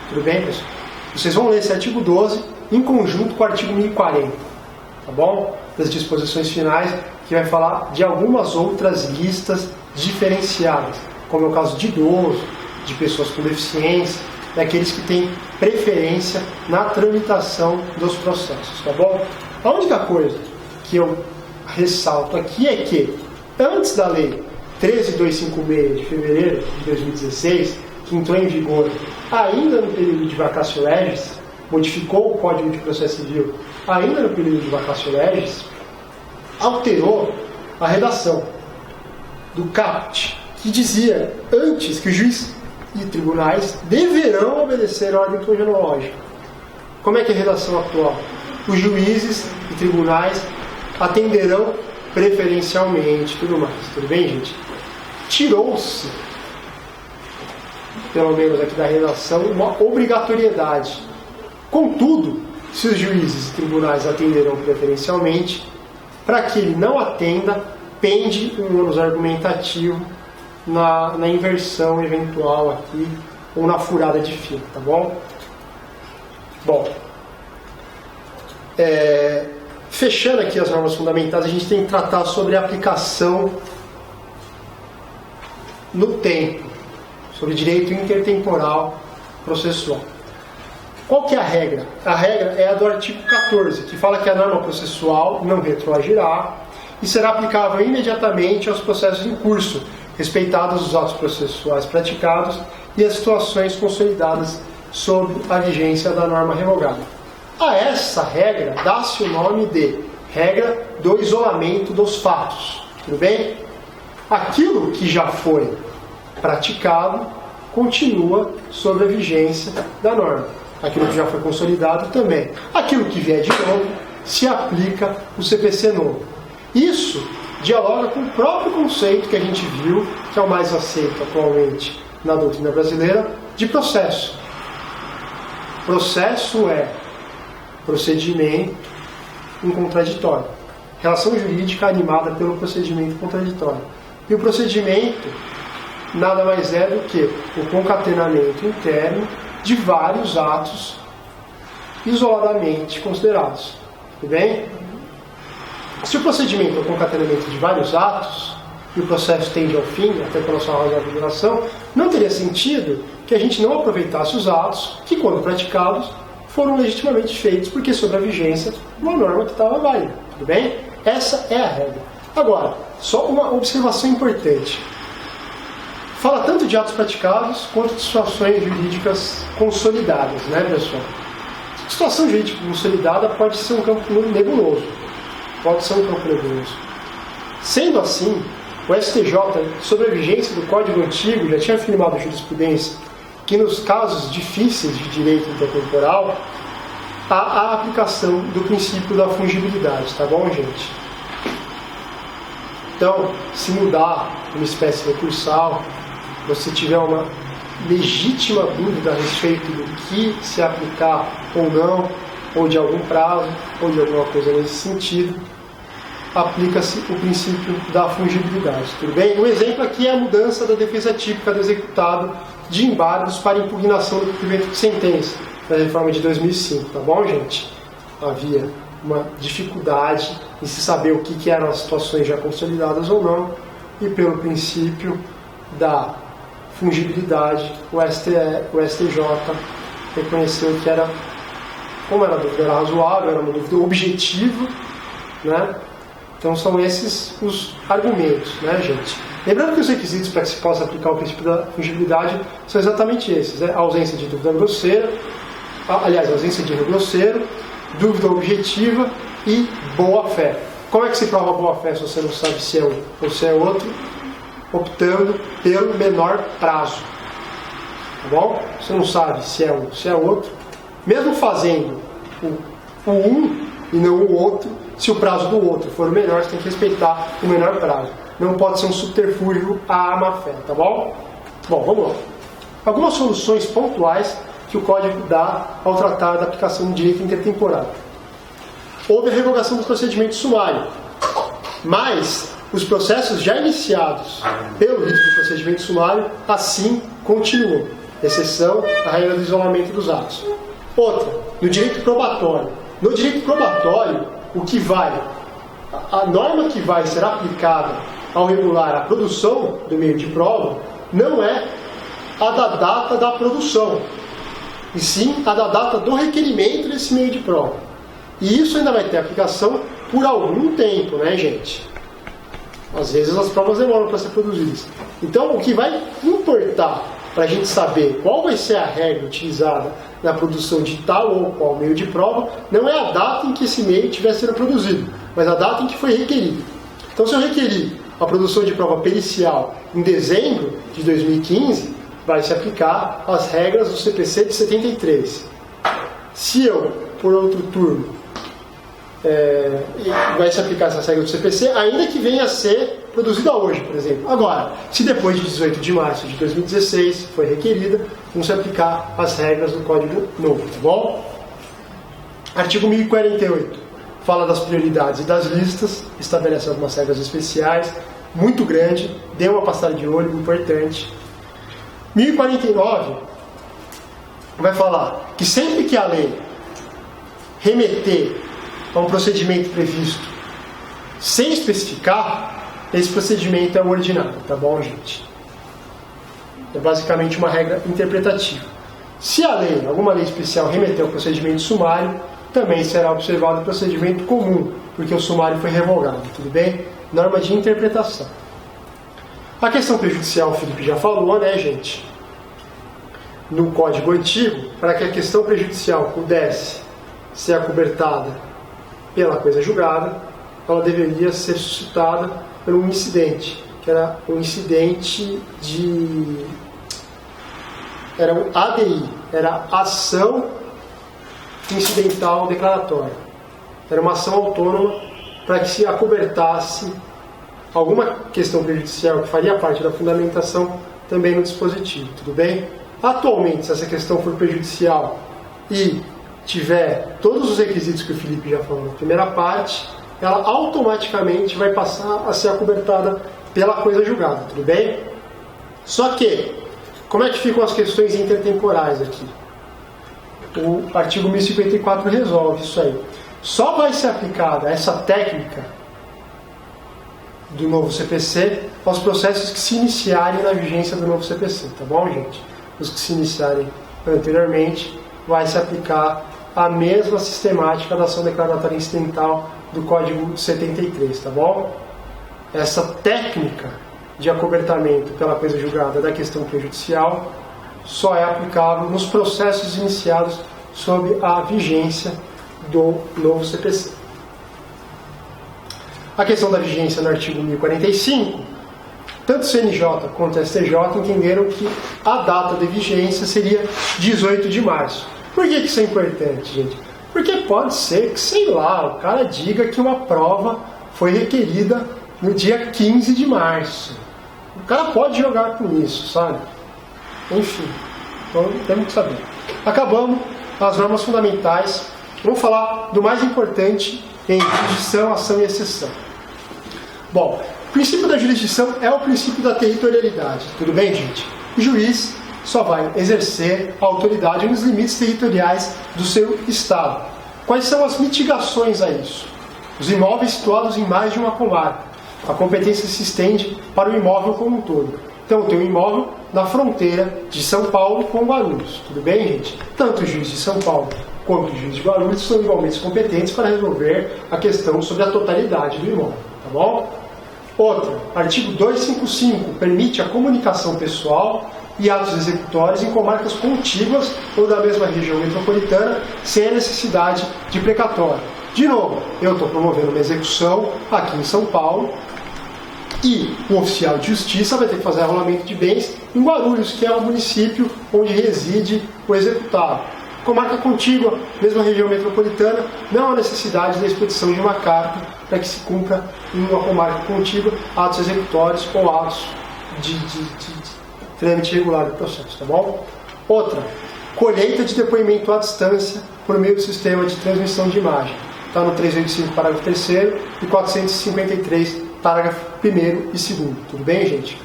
Tudo bem, pessoal? Vocês vão ler esse artigo 12 em conjunto com o artigo 1040, tá bom? Das disposições finais, que vai falar de algumas outras listas diferenciadas, como é o caso de idoso, de pessoas com deficiência, daqueles que têm preferência na tramitação dos processos, tá bom? A única coisa que eu ressalto aqui é que, antes da Lei 13.256 de fevereiro de 2016, que entrou em vigor ainda no período de vacatio legis, modificou o Código de Processo Civil ainda no período de vacatio legis, alterou a redação do caput, que dizia antes que o juiz e tribunais deverão obedecer a ordem cronológica. Como é que é a redação atual? Os juízes e tribunais atenderão preferencialmente, tudo mais. Tudo bem, gente? Tirou-se, pelo menos aqui da redação, uma obrigatoriedade. Contudo, se os juízes e tribunais atenderão preferencialmente, para que ele não atenda, pende um ônus argumentativo na inversão eventual aqui, ou na furada de fio, tá bom? Bom, fechando aqui as normas fundamentais, a gente tem que tratar sobre a aplicação no tempo, sobre direito intertemporal processual. Qual que é a regra? A regra é a do artigo 14, que fala que a norma processual não retroagirá e será aplicável imediatamente aos processos em curso, respeitados os atos processuais praticados e as situações consolidadas sob a vigência da norma revogada. A essa regra dá-se o nome de regra do isolamento dos fatos. Tudo bem? Aquilo que já foi praticado continua sob a vigência da norma. Aquilo que já foi consolidado também. Aquilo que vier de novo, se aplica o CPC novo. Isso dialoga com o próprio conceito que a gente viu, que é o mais aceito atualmente na doutrina brasileira, de processo. Processo é procedimento em contraditório. Relação jurídica animada pelo procedimento contraditório. E o procedimento nada mais é do que o concatenamento interno de vários atos isoladamente considerados. Tudo bem? Se o procedimento é o concatenamento de vários atos, e o processo tende ao fim, até pela sua razoável duração, não teria sentido que a gente não aproveitasse os atos que, quando praticados, foram legitimamente feitos, porque sob a vigência de uma norma que estava válida. Tudo bem? Essa é a regra. Agora, só uma observação importante. Fala tanto de atos praticados quanto de situações jurídicas consolidadas, né, pessoal? Situação jurídica consolidada pode ser um campo nebuloso. Pode ser um campo nebuloso. Sendo assim, o STJ, sob a vigência do Código Antigo, já tinha afirmado a jurisprudência que nos casos difíceis de direito intertemporal, há a aplicação do princípio da fungibilidade, tá bom, gente? Então, se mudar uma espécie recursal, você tiver uma legítima dúvida a respeito do que se aplicar ou não, ou de algum prazo, ou de alguma coisa nesse sentido, aplica-se o princípio da fungibilidade. Tudo bem? Um exemplo aqui é a mudança da defesa típica do executado de embargos para impugnação do cumprimento de sentença, da reforma de 2005. Tá bom, gente? Havia uma dificuldade em se saber o que eram as situações já consolidadas ou não, e pelo princípio da fungibilidade, o STJ reconheceu que era, como era dúvida era razoável, era uma dúvida objetiva, né? Então são esses os argumentos, né, gente? Lembrando que os requisitos para que se possa aplicar o princípio da fungibilidade são exatamente esses, né? A ausência de dúvida grosseira, a ausência de erro grosseiro, dúvida objetiva e boa-fé. Como é que se prova boa-fé se você não sabe se é um ou se é outro? Optando pelo menor prazo. Tá bom? Você não sabe se é um ou se é outro. Mesmo fazendo o um e não o outro, se o prazo do outro for o menor, você tem que respeitar o menor prazo. Não pode ser um subterfúgio à má-fé, tá bom? Bom, vamos lá. Algumas soluções pontuais que o Código dá ao tratar da aplicação do direito intertemporal. Houve a revogação do procedimento sumário, mas os processos já iniciados pelo rito do procedimento sumário assim continuam, exceção à regra do isolamento dos atos. Outra, no direito probatório. No direito probatório, a norma que vai ser aplicada ao regular a produção do meio de prova não é a da data da produção, e sim a da data do requerimento desse meio de prova. E isso ainda vai ter aplicação por algum tempo, né, gente? Às vezes as provas demoram para ser produzidas. Então, o que vai importar para a gente saber qual vai ser a regra utilizada na produção de tal ou qual meio de prova, não é a data em que esse meio estiver sendo produzido, mas a data em que foi requerido. Então, se eu requerir a produção de prova pericial em dezembro de 2015, vai se aplicar as regras do CPC de 73. Se eu, por outro turno, vai se aplicar essas regras do CPC, ainda que venha a ser produzida hoje, por exemplo. Agora, se depois de 18 de março de 2016 foi requerida, vão se aplicar as regras do Código Novo, tá bom? Artigo 1048 fala das prioridades e das listas, estabelece algumas regras especiais, muito grande, dê uma passada de olho, importante. 1049 vai falar que sempre que a lei remeter a um procedimento previsto sem especificar, esse procedimento é o ordinário, tá bom, gente? É basicamente uma regra interpretativa. Se a lei, alguma lei especial, remeter ao procedimento sumário, também será observado o procedimento comum, porque o sumário foi revogado, tudo bem? Norma de interpretação. A questão prejudicial, o Felipe já falou, né, gente? No Código Antigo, para que a questão prejudicial pudesse ser acobertada pela coisa julgada, ela deveria ser suscitada por um incidente, que era um incidente era o ADI, era ação incidental declaratória. Era uma ação autônoma para que se acobertasse alguma questão prejudicial que faria parte da fundamentação também no dispositivo, tudo bem? Atualmente, se essa questão for prejudicial e tiver todos os requisitos que o Felipe já falou na primeira parte, ela automaticamente vai passar a ser acobertada pela coisa julgada, tudo bem? Só que, como é que ficam as questões intertemporais aqui? O artigo 1054 resolve isso aí. Só vai ser aplicada essa técnica do novo CPC aos processos que se iniciarem na vigência do novo CPC, tá bom, gente? Os que se iniciarem anteriormente, vai se aplicar a mesma sistemática da ação declaratória incidental do Código 73, tá bom? Essa técnica de acobertamento pela coisa julgada da questão prejudicial só é aplicável nos processos iniciados sob a vigência do novo CPC. A questão da vigência no artigo 1045, tanto o CNJ quanto o STJ entenderam que a data de vigência seria 18 de março. Por que isso é importante, gente? Porque pode ser que, sei lá, o cara diga que uma prova foi requerida no dia 15 de março. O cara pode jogar com isso, sabe? Enfim, então temos que saber. Acabamos as normas fundamentais. Vamos falar do mais importante em jurisdição, ação e exceção. Bom, o princípio da jurisdição é o princípio da territorialidade. Tudo bem, gente? O juiz só vai exercer a autoridade nos limites territoriais do seu estado. Quais são as mitigações a isso? Os imóveis situados em mais de uma comarca. A competência se estende para o imóvel como um todo. Então, tem um imóvel na fronteira de São Paulo com Guarulhos. Tudo bem, gente? Tanto o juiz de São Paulo quanto o juiz de Guarulhos são igualmente competentes para resolver a questão sobre a totalidade do imóvel. Tá bom? Outra, artigo 255 permite a comunicação pessoal e atos executórios em comarcas contíguas ou da mesma região metropolitana sem a necessidade de precatório. De novo, eu estou promovendo uma execução aqui em São Paulo e o oficial de justiça vai ter que fazer arrolamento de bens em Guarulhos, que é o município onde reside o executado. Comarca contígua, mesma região metropolitana, não há necessidade da expedição de uma carta para que se cumpra em uma comarca contígua atos executórios ou atos de trâmite regular do processo, tá bom? Outra, colheita de depoimento à distância por meio do sistema de transmissão de imagem. Está no 385, parágrafo 3º e 453, parágrafo 1º e 2º. Tudo bem, gente?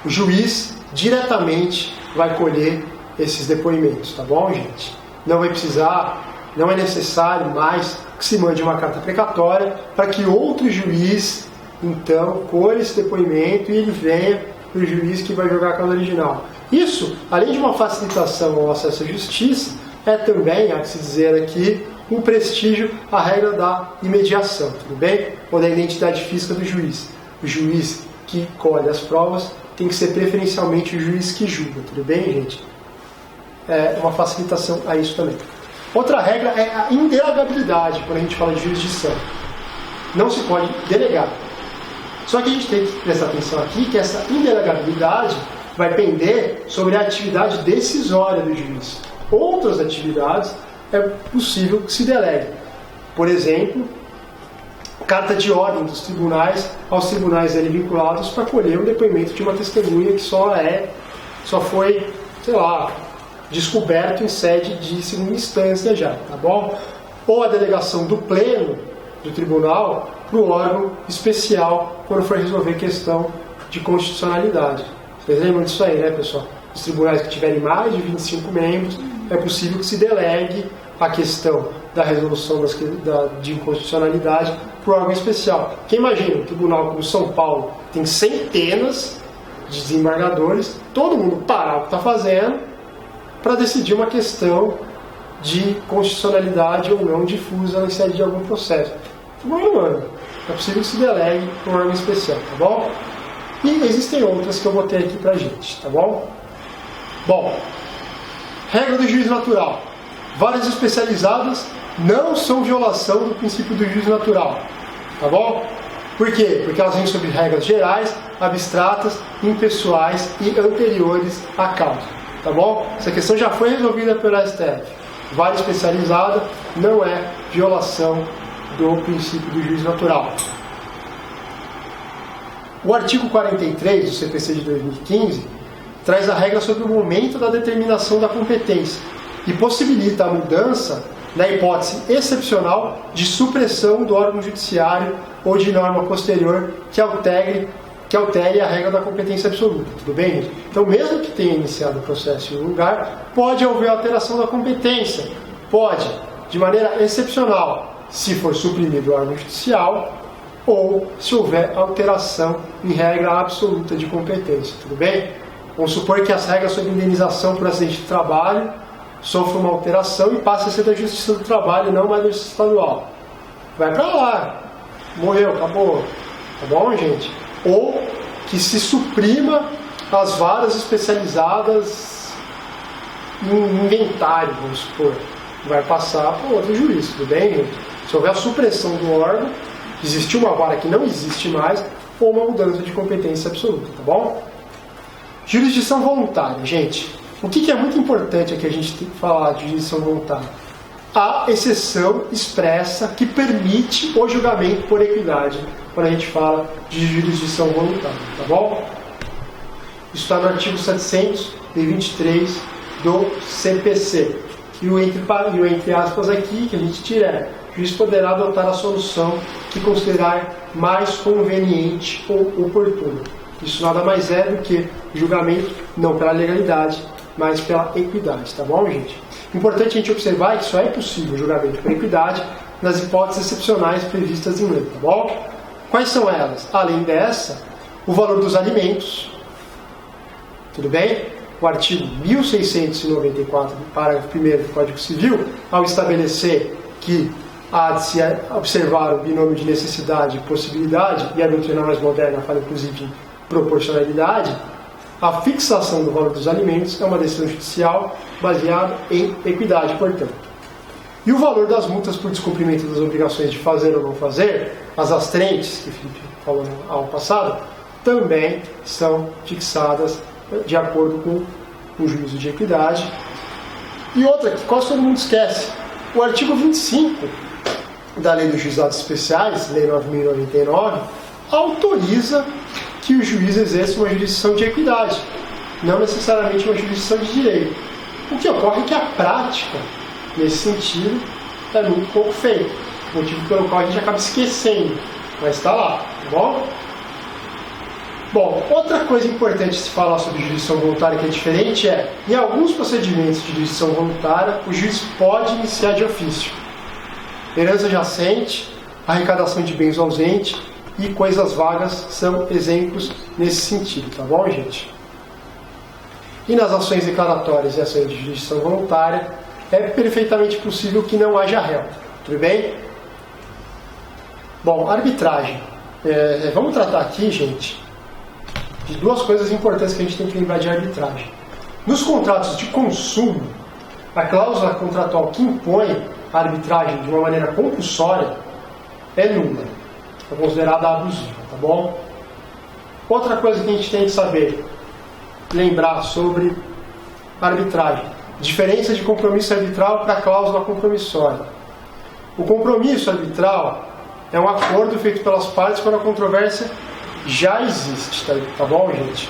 O juiz diretamente vai colher esses depoimentos, tá bom, gente? Não vai precisar, não é necessário mais que se mande uma carta precatória para que outro juiz, então, colha esse depoimento e ele venha para o juiz que vai jogar a causa original. Isso, além de uma facilitação ao acesso à justiça, é também, há que se dizer aqui, um prestígio à regra da imediação, tudo bem? Ou da identidade física do juiz. O juiz que colhe as provas tem que ser preferencialmente o juiz que julga, tudo bem, gente? É uma facilitação a isso também. Outra regra é a indelegabilidade, quando a gente fala de jurisdição. Não se pode delegar. Só que a gente tem que prestar atenção aqui que essa indelegabilidade vai pender sobre a atividade decisória do juiz. Outras atividades é possível que se delegue. Por exemplo, carta de ordem dos tribunais aos tribunais dele vinculados para colher o depoimento de uma testemunha que só foi, sei lá, descoberto em sede de segunda instância já, tá bom? Ou a delegação do pleno do tribunal para o órgão especial quando for resolver questão de constitucionalidade. Vocês lembram disso aí, né, pessoal? Os tribunais que tiverem mais de 25 membros, é possível que se delegue a questão da resolução de inconstitucionalidade para o órgão especial. Quem imagina, um tribunal como São Paulo tem centenas de desembargadores, todo mundo parar o que está fazendo para decidir uma questão de constitucionalidade ou não difusa em sede de algum processo. Mano, é possível que se delegue para um órgão especial, tá bom? E existem outras que eu botei aqui pra gente, tá bom? Bom, regra do juízo natural. Varas especializadas não são violação do princípio do juízo natural, tá bom? Por quê? Porque elas vêm sobre regras gerais, abstratas, impessoais e anteriores à causa, tá bom? Essa questão já foi resolvida pela STF. Vara especializada não é violação do princípio do juízo natural. O artigo 43 do CPC de 2015 traz a regra sobre o momento da determinação da competência e possibilita a mudança na hipótese excepcional de supressão do órgão judiciário ou de norma posterior que altere a regra da competência absoluta. Tudo bem, gente? Então, mesmo que tenha iniciado o processo em um lugar, pode haver alteração da competência. Pode, de maneira excepcional, se for suprimido o órgão judicial ou se houver alteração em regra absoluta de competência. Tudo bem? Vamos supor que as regras sobre indenização por acidente de trabalho sofram uma alteração e passe a ser da Justiça do Trabalho e não mais da Justiça Estadual. Vai para lá. Morreu, acabou. Tá bom, gente? Ou que se suprima as varas especializadas em inventário, vamos supor. Vai passar para outro juiz, tudo bem, gente? Se houver a supressão do órgão, existiu uma vara que não existe mais, ou uma mudança de competência absoluta, tá bom? Jurisdição voluntária, gente. O que é muito importante aqui a gente tem que falar de jurisdição voluntária? A exceção expressa que permite o julgamento por equidade, quando a gente fala de jurisdição voluntária, tá bom? Isso está no artigo 723 do CPC. E o entre aspas aqui, que a gente tira é: o juiz poderá adotar a solução que considerar mais conveniente ou oportuna. Isso nada mais é do que julgamento não pela legalidade, mas pela equidade, tá bom, gente? Importante a gente observar que só é possível julgamento por equidade nas hipóteses excepcionais previstas em lei, tá bom? Quais são elas? Além dessa, o valor dos alimentos, tudo bem? O artigo 1694, parágrafo 1º do Código Civil, ao estabelecer que há de se observar o binômio de necessidade e possibilidade, e a doutrina mais moderna fala inclusive em proporcionalidade, a fixação do valor dos alimentos é uma decisão judicial baseada em equidade, portanto. E o valor das multas por descumprimento das obrigações de fazer ou não fazer, as astrentes, que o Felipe falou ao passado, também são fixadas de acordo com o juízo de equidade. E outra que quase todo mundo esquece, o artigo 25 da Lei dos Juizados Especiais, Lei 9.099, autoriza que o juiz exerça uma jurisdição de equidade, não necessariamente uma jurisdição de direito. O que ocorre é que a prática, nesse sentido, é muito pouco feita, motivo pelo qual a gente acaba esquecendo, mas está lá, tá bom? Bom, outra coisa importante de se falar sobre jurisdição voluntária que é diferente é, em alguns procedimentos de jurisdição voluntária, o juiz pode iniciar de ofício. Herança jacente, arrecadação de bens ausente e coisas vagas são exemplos nesse sentido, tá bom, gente? E nas ações declaratórias e ações de jurisdição voluntária, é perfeitamente possível que não haja réu, tudo bem? Bom, arbitragem. Vamos tratar aqui, gente, de duas coisas importantes que a gente tem que lembrar de arbitragem. Nos contratos de consumo, a cláusula contratual que impõe a arbitragem de uma maneira compulsória é nula, é considerada abusiva, tá bom? Outra coisa que a gente tem que saber, lembrar sobre arbitragem, diferença de compromisso arbitral para a cláusula compromissória. O compromisso arbitral é um acordo feito pelas partes quando a controvérsia já existe, tá bom, gente?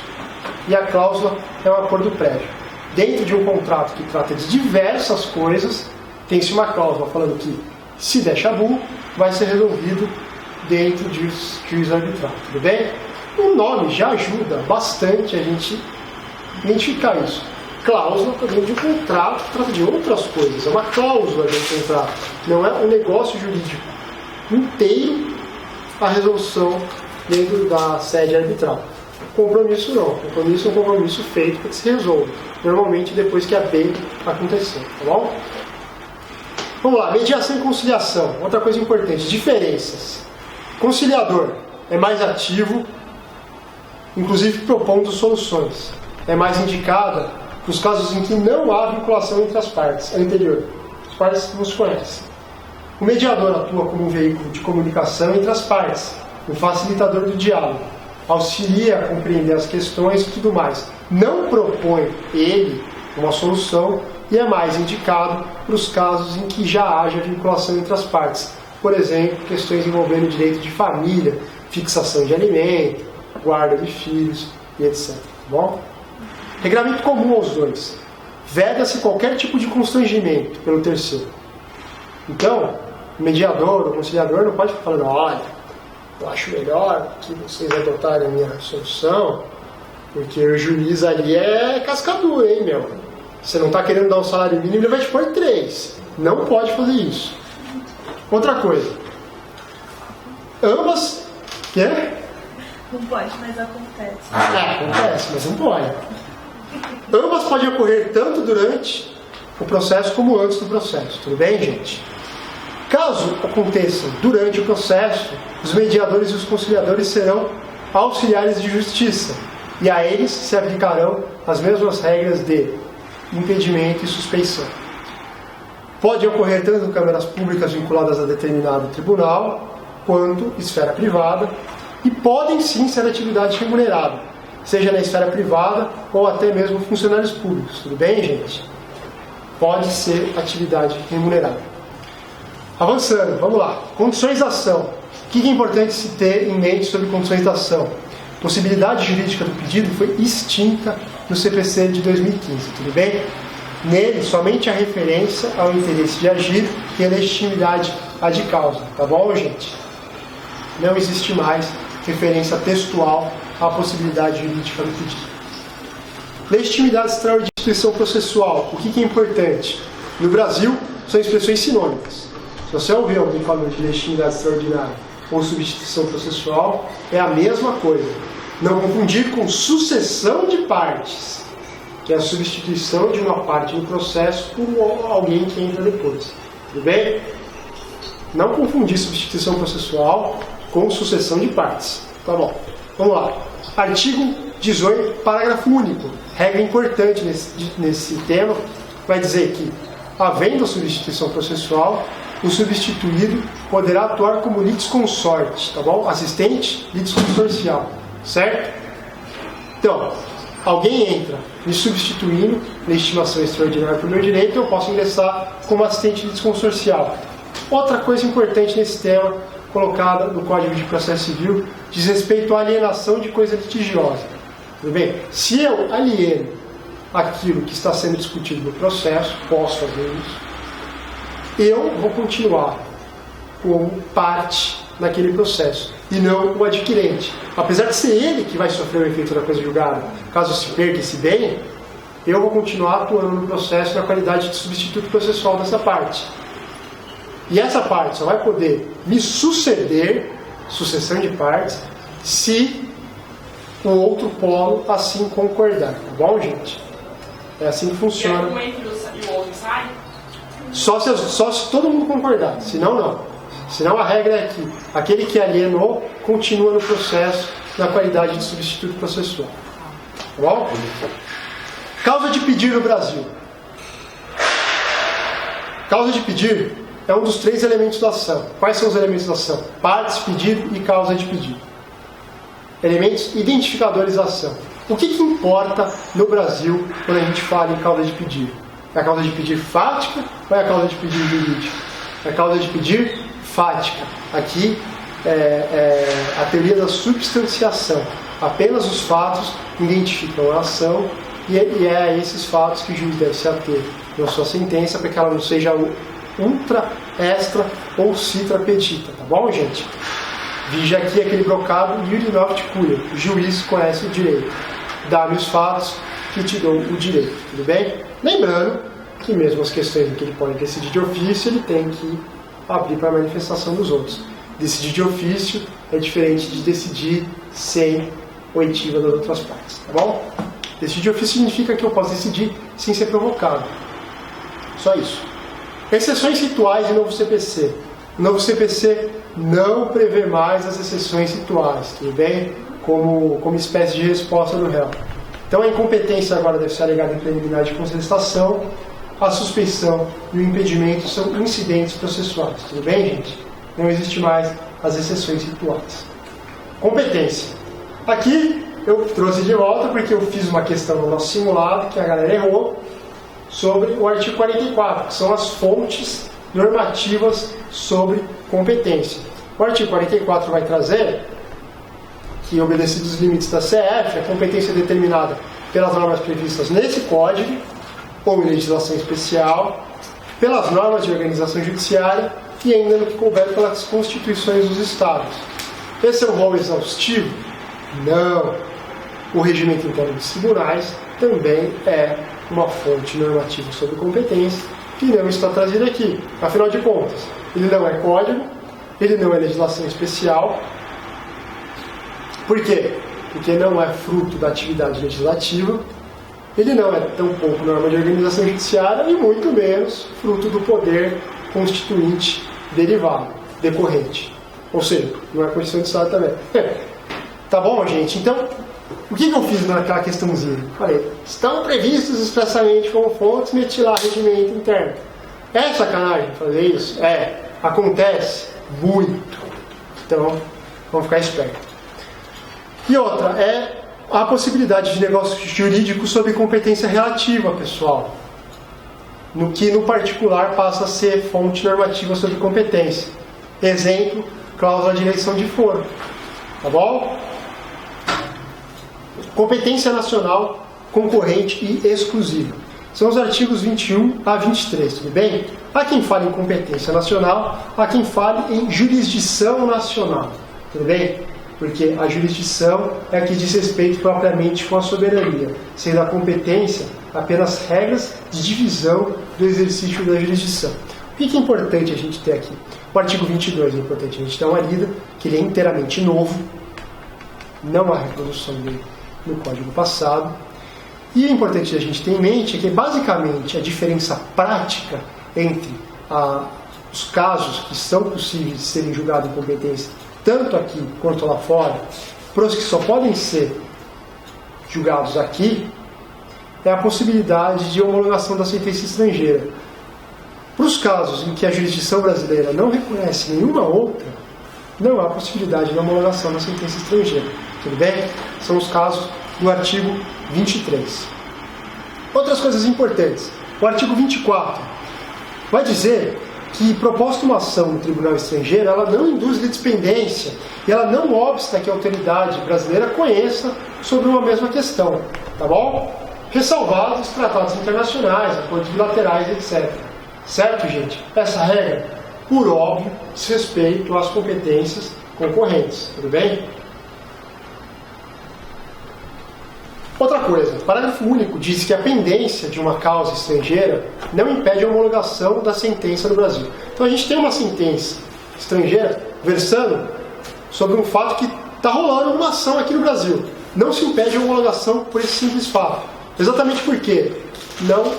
E a cláusula é um acordo prévio. Dentro de um contrato que trata de diversas coisas, tem-se uma cláusula falando que, se der chabu, vai ser resolvido dentro de juízo arbitral, tudo bem? O nome já ajuda bastante a gente identificar isso. Cláusula está dentro de um contrato que trata de outras coisas, é uma cláusula de um contrato, não é um negócio jurídico inteiro a resolução dentro da sede arbitral. Compromisso não, compromisso é um compromisso feito para que se resolva, normalmente depois que a B aconteceu, tá bom? Vamos lá, mediação e conciliação, outra coisa importante, diferenças. Conciliador é mais ativo, inclusive propondo soluções. É mais indicada para os casos em que não há vinculação entre as partes, anterior. As partes não se conhecem. O mediador atua como um veículo de comunicação entre as partes, um facilitador do diálogo, auxilia a compreender as questões e tudo mais. Não propõe ele uma solução e é mais indicado para os casos em que já haja vinculação entre as partes. Por exemplo, questões envolvendo direito de família, fixação de alimento, guarda de filhos e etc. Tá bom? Regramento comum aos dois. Veda-se qualquer tipo de constrangimento pelo terceiro. Então, o mediador, o conciliador não pode ficar falando, olha, eu acho melhor que vocês adotarem a minha solução, porque o juiz ali é cascadura, hein, meu? Você não está querendo dar um salário mínimo, ele vai te pôr 3. Não pode fazer isso. Outra coisa. Ambas... Quê? Não pode, mas acontece. Acontece, mas não pode. Ambas podem ocorrer tanto durante o processo como antes do processo. Tudo bem, gente? Caso aconteça durante o processo, os mediadores e os conciliadores serão auxiliares de justiça e a eles se aplicarão as mesmas regras de impedimento e suspeição. Pode ocorrer tanto em câmaras públicas vinculadas a determinado tribunal, quanto esfera privada, e podem sim ser atividade remunerada, seja na esfera privada ou até mesmo funcionários públicos. Tudo bem, gente? Pode ser atividade remunerada. Avançando, vamos lá. Condições da ação. O que é importante se ter em mente sobre condições da ação? Possibilidade jurídica do pedido foi extinta no CPC de 2015, tudo bem? Nele, somente a referência ao interesse de agir e a legitimidade à de causa, tá bom, gente? Não existe mais referência textual à possibilidade jurídica do pedido. Legitimidade extraordinária de instituição processual. O que é importante? No Brasil, são expressões sinônimas. Se você ouvir alguém falando de legitimidade extraordinária ou substituição processual, é a mesma coisa. Não confundir com sucessão de partes, que é a substituição de uma parte do processo por alguém que entra depois. Tudo bem? Não confundir substituição processual com sucessão de partes. Tá bom. Vamos lá. Artigo 18, parágrafo único. Regra importante nesse tema, vai dizer que, havendo a substituição processual, o substituído poderá atuar como litisconsorte, tá bom? Assistente litisconsorcial, certo? Então, alguém entra me substituindo, legitimação extraordinária por meu direito, eu posso ingressar como assistente litisconsorcial. Outra coisa importante nesse tema, colocada no Código de Processo Civil, diz respeito à alienação de coisa litigiosa. Tudo bem? Se eu alieno aquilo que está sendo discutido no processo, posso fazer isso, eu vou continuar como parte naquele processo e não o adquirente. Apesar de ser ele que vai sofrer o efeito da coisa julgada, caso se perca esse bem, eu vou continuar atuando no processo na qualidade de substituto processual dessa parte. E essa parte só vai poder me suceder, sucessão de partes, se o outro polo assim concordar. Tá bom, gente? É assim que funciona. E o outro sai? Só se todo mundo concordar, senão não. Senão a regra é que aquele que alienou continua no processo na qualidade de substituto processual. Tá bom? Causa de pedir no Brasil. Causa de pedir é um dos 3 elementos da ação. Quais são os elementos da ação? Partes, pedido e causa de pedido. Elementos identificadores da ação. O que importa no Brasil quando a gente fala em causa de pedir? É a causa de pedir fática ou é a causa de pedir jurídica? É a causa de pedir fática. Aqui é a teoria da substanciação. Apenas os fatos identificam a ação e é a esses fatos que o juiz deve se ater na sua sentença para que ela não seja ultra, extra ou citra petita. Tá bom, gente? Vige aqui aquele brocado iure nocte curia. O juiz conhece o direito. Dá-me os fatos que te dão o direito. Tudo bem? Lembrando que mesmo as questões em que ele pode decidir de ofício, ele tem que abrir para a manifestação dos outros. Decidir de ofício é diferente de decidir sem oitiva das outras partes. Tá bom? Decidir de ofício significa que eu posso decidir sem ser provocado. Só isso. Exceções rituais de novo CPC. O novo CPC não prevê mais as exceções rituais, tudo bem? Como espécie de resposta do réu. Então a incompetência agora deve ser alegada em preliminar de contestação, a suspeição e o impedimento são incidentes processuais, tudo bem, gente? Não existe mais as exceções rituais. Competência. Aqui eu trouxe de volta porque eu fiz uma questão no nosso simulado que a galera errou sobre o artigo 44, que são as fontes normativas sobre competência. O artigo 44 vai trazer que, obedecidos os limites da CF, a competência é determinada pelas normas previstas nesse código ou em legislação especial pelas normas de organização judiciária e ainda no que couber pelas constituições dos Estados. Esse é um rol exaustivo? Não. O regimento interno dos tribunais também é uma fonte normativa sobre competência que não está trazida aqui. Afinal de contas, ele não é código, ele não é legislação especial. Por quê? Porque não é fruto da atividade legislativa, ele não é tampouco norma de organização judiciária e muito menos fruto do poder constituinte derivado, decorrente. Ou seja, não é Constituição de Estado também. Tá bom, gente? Então, o que eu fiz naquela questãozinha? Falei, estão previstos expressamente como fontes, meti lá regimento interno. É sacanagem fazer isso? É. Acontece muito. Então, vamos ficar espertos. E outra, é a possibilidade de negócio jurídico sob competência relativa, pessoal. No que, no particular, passa a ser fonte normativa sobre competência. Exemplo, cláusula de eleição de foro. Tá bom? Competência nacional, concorrente e exclusiva. São os artigos 21 a 23, tudo bem? Há quem fale em competência nacional, há quem fale em jurisdição nacional, tudo bem? Porque a jurisdição é a que diz respeito propriamente com a soberania, sendo a competência apenas regras de divisão do exercício da jurisdição. O que é importante a gente ter aqui? O artigo 22 é importante a gente dar uma lida, que ele é inteiramente novo, não há reprodução dele no Código passado. E é importante a gente ter em mente que, basicamente, a diferença prática entre os casos que são possíveis de serem julgados em competência, tanto aqui quanto lá fora, para os que só podem ser julgados aqui, é a possibilidade de homologação da sentença estrangeira. Para os casos em que a jurisdição brasileira não reconhece nenhuma outra, não há possibilidade de homologação da sentença estrangeira. Tudo bem? São os casos do artigo 23. Outras coisas importantes. O artigo 24 vai dizer que, proposta uma ação no tribunal estrangeiro, ela não induz litispendência e ela não obsta que a autoridade brasileira conheça sobre uma mesma questão. Tá bom? Ressalvados os tratados internacionais, acordos bilaterais, etc. Certo, gente? Essa regra, por óbvio, diz respeito às competências concorrentes. Tudo bem? Outra coisa, o parágrafo único diz que a pendência de uma causa estrangeira não impede a homologação da sentença no Brasil. Então a gente tem uma sentença estrangeira versando sobre um fato que está rolando uma ação aqui no Brasil. Não se impede a homologação por esse simples fato. Exatamente porque não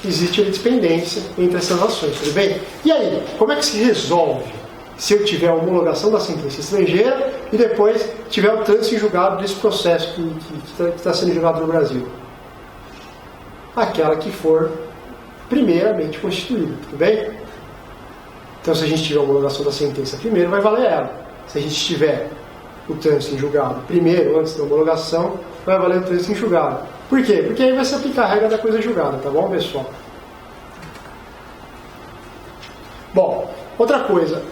existe a litispendência entre essas ações, tudo bem? E aí, como é que se resolve se eu tiver a homologação da sentença estrangeira e depois tiver o trânsito em julgado desse processo que está sendo julgado no Brasil? Aquela que for primeiramente constituída, tudo bem? Então, se a gente tiver a homologação da sentença primeiro, vai valer ela. Se a gente tiver o trânsito em julgado primeiro, antes da homologação, vai valer o trânsito em julgado. Por quê? Porque aí vai se aplicar a regra da coisa julgada, tá bom, pessoal? Bom, outra coisa.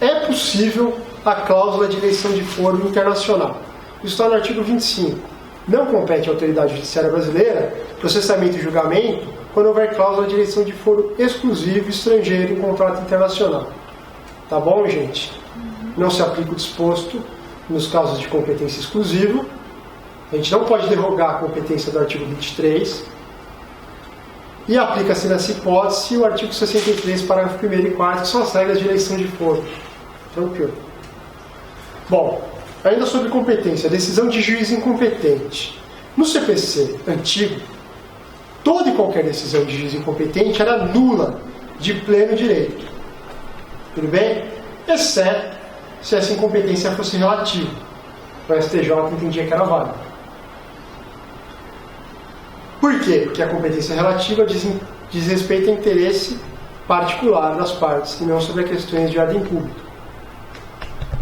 É possível a cláusula de eleição de foro internacional. Isso está no artigo 25. Não compete à autoridade judiciária brasileira processamento e julgamento quando houver cláusula de eleição de foro exclusivo estrangeiro em contrato internacional. Tá bom, gente? Não se aplica o disposto nos casos de competência exclusiva. A gente não pode derrogar a competência do artigo 23. E aplica-se nessa hipótese o artigo 63, parágrafo 1º e 4º, que são as regras de eleição de foro. Tranquilo. Bom, ainda sobre competência, decisão de juiz incompetente. No CPC antigo, toda e qualquer decisão de juiz incompetente era nula, de pleno direito. Tudo bem? Exceto se essa incompetência fosse relativa. O STJ entendia que era válida. Por quê? Porque a competência relativa diz respeito a interesse particular das partes e não sobre questões de ordem pública.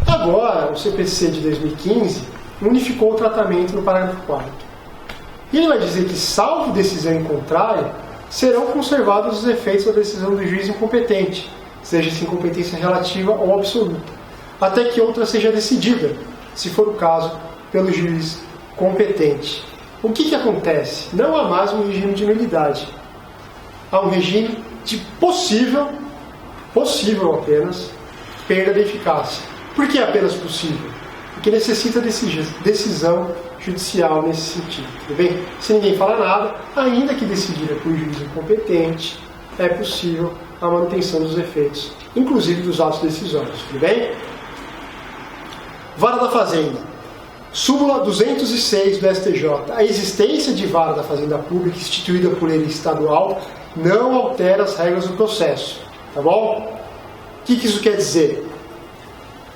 Agora, o CPC de 2015 unificou o tratamento no parágrafo 4º. E ele vai dizer que, salvo decisão em contrário, serão conservados os efeitos da decisão do juiz incompetente, seja se incompetência relativa ou absoluta, até que outra seja decidida, se for o caso, pelo juiz competente. O que acontece? Não há mais um regime de nulidade. Há um regime de possível apenas, perda de eficácia. Por que apenas possível? Porque necessita decisão judicial nesse sentido, tudo bem? Se ninguém fala nada, ainda que decidida por juiz incompetente, é possível a manutenção dos efeitos, inclusive dos atos decisórios, tudo bem? Vara da Fazenda. Súmula 206 do STJ. A existência de vara da Fazenda Pública instituída por lei estadual não altera as regras do processo, tá bom? O que isso quer dizer?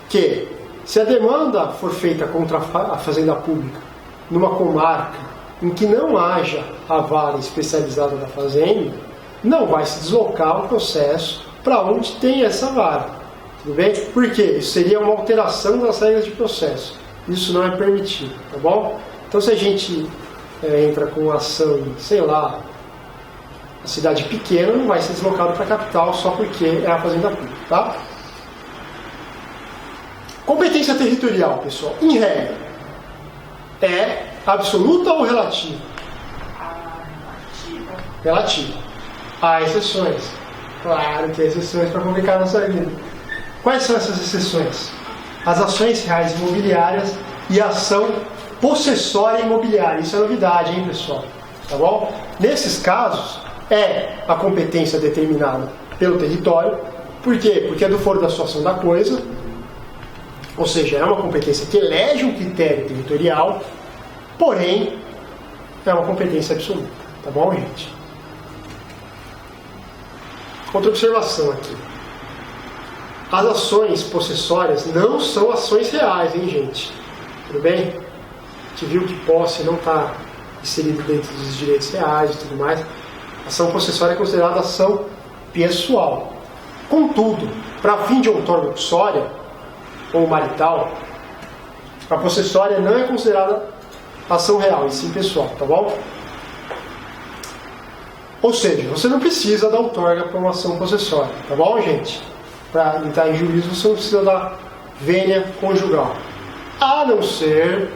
Que se a demanda for feita contra a Fazenda Pública numa comarca em que não haja a vara especializada da Fazenda, não vai se deslocar o processo para onde tem essa vara. Tudo bem? Por quê? Isso seria uma alteração das regras de processo. Isso não é permitido, tá bom? Então se a gente entra com ação em, sei lá, a cidade pequena, não vai ser deslocado para a capital só porque é a Fazenda Pública, tá? Competência territorial, pessoal, em regra, é absoluta ou relativa? Relativa. Há exceções. Claro que há exceções para complicar a nossa vida. Quais são essas exceções? As ações reais imobiliárias e a ação possessória imobiliária. Isso é novidade, hein, pessoal? Tá bom? Nesses casos, é a competência determinada pelo território. Por quê? Porque é do foro da situação da coisa. Ou seja, é uma competência que elege um critério territorial, porém, é uma competência absoluta. Tá bom, gente? Outra observação aqui. As ações possessórias não são ações reais, hein, gente? Tudo bem? A gente viu que posse não está inserido dentro dos direitos reais e tudo mais. Ação possessória é considerada ação pessoal. Contudo, para fim de outorga possória ou marital, a possessória não é considerada ação real, e sim pessoal, tá bom? Ou seja, você não precisa da outorga para uma ação possessória, tá bom, gente? Para entrar em juízo, você não precisa da vênia conjugal. A não ser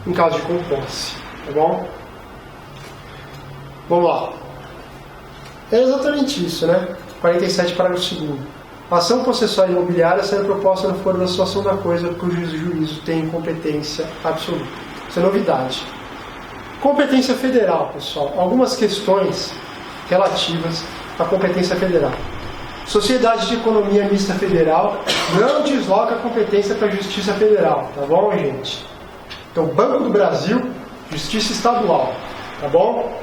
em caso de composse, tá bom? Vamos lá. É exatamente isso, né? 47, parágrafo 2º. A ação possessória imobiliária será proposta no foro da situação da coisa cujo juízo tem competência absoluta. Isso é novidade. Competência federal, pessoal. Algumas questões relativas à competência federal. Sociedade de Economia Mista Federal não desloca a competência para a Justiça Federal, tá bom, gente? Então, Banco do Brasil, Justiça Estadual, tá bom?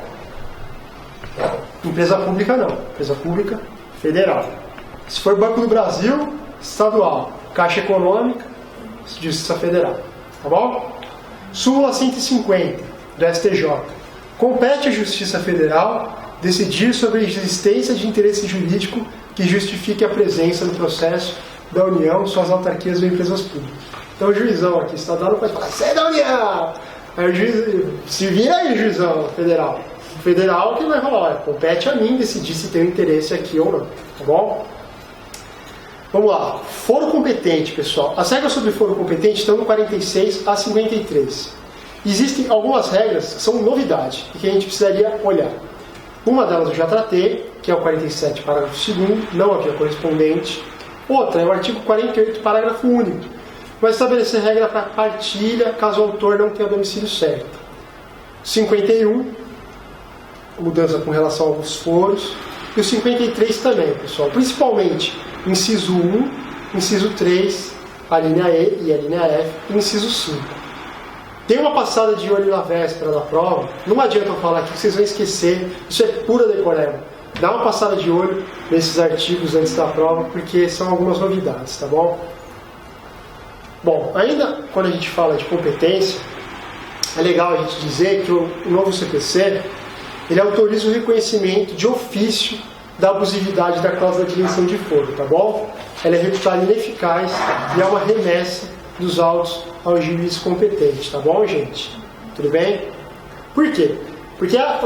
Empresa pública não, empresa pública federal. Se for Banco do Brasil, estadual. Caixa Econômica, Justiça Federal, tá bom? Súmula 150 do STJ. Compete à Justiça Federal decidir sobre a existência de interesse jurídico que justifique a presença no processo da União, suas autarquias ou empresas públicas. Então o juizão aqui estadual não pode falar, você é da União! Aí o juiz, se vira aí, juizão federal. O federal que vai falar, olha, compete a mim decidir se tem interesse aqui ou não, tá bom? Vamos lá, foro competente, pessoal. As regras sobre foro competente estão no 46 a 53. Existem algumas regras que são novidade e que a gente precisaria olhar. Uma delas eu já tratei, que é o 47, parágrafo 2º, não havia correspondente. Outra é o artigo 48, parágrafo único. Vai estabelecer regra para partilha caso o autor não tenha domicílio certo. 51, mudança com relação aos foros. E o 53 também, pessoal. Principalmente inciso 1, inciso 3, a linha E e a linha F, e inciso 5. Tem uma passada de olho na véspera da prova, não adianta eu falar aqui que vocês vão esquecer, isso é pura decoreba. Dá uma passada de olho nesses artigos antes da prova, porque são algumas novidades, tá bom? Bom, ainda quando a gente fala de competência, é legal a gente dizer que o novo CPC, ele autoriza o reconhecimento de ofício da abusividade da cláusula de isenção de foro, tá bom? Ela é reputada ineficaz e é uma remessa dos autos ao juiz competente, tá bom, gente? Tudo bem? Por quê? Porque a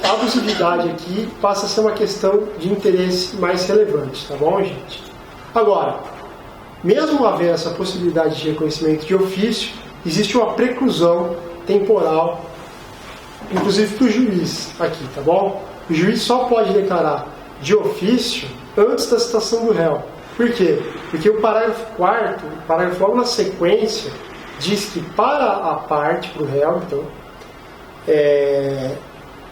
abusividade aqui passa a ser uma questão de interesse mais relevante, tá bom, gente? Agora, mesmo havendo essa possibilidade de reconhecimento de ofício, existe uma preclusão temporal inclusive para o juiz aqui, tá bom? O juiz só pode declarar de ofício antes da citação do réu. Por quê? Porque o parágrafo 4º, o parágrafo logo na sequência, diz que para a parte, para o réu, então,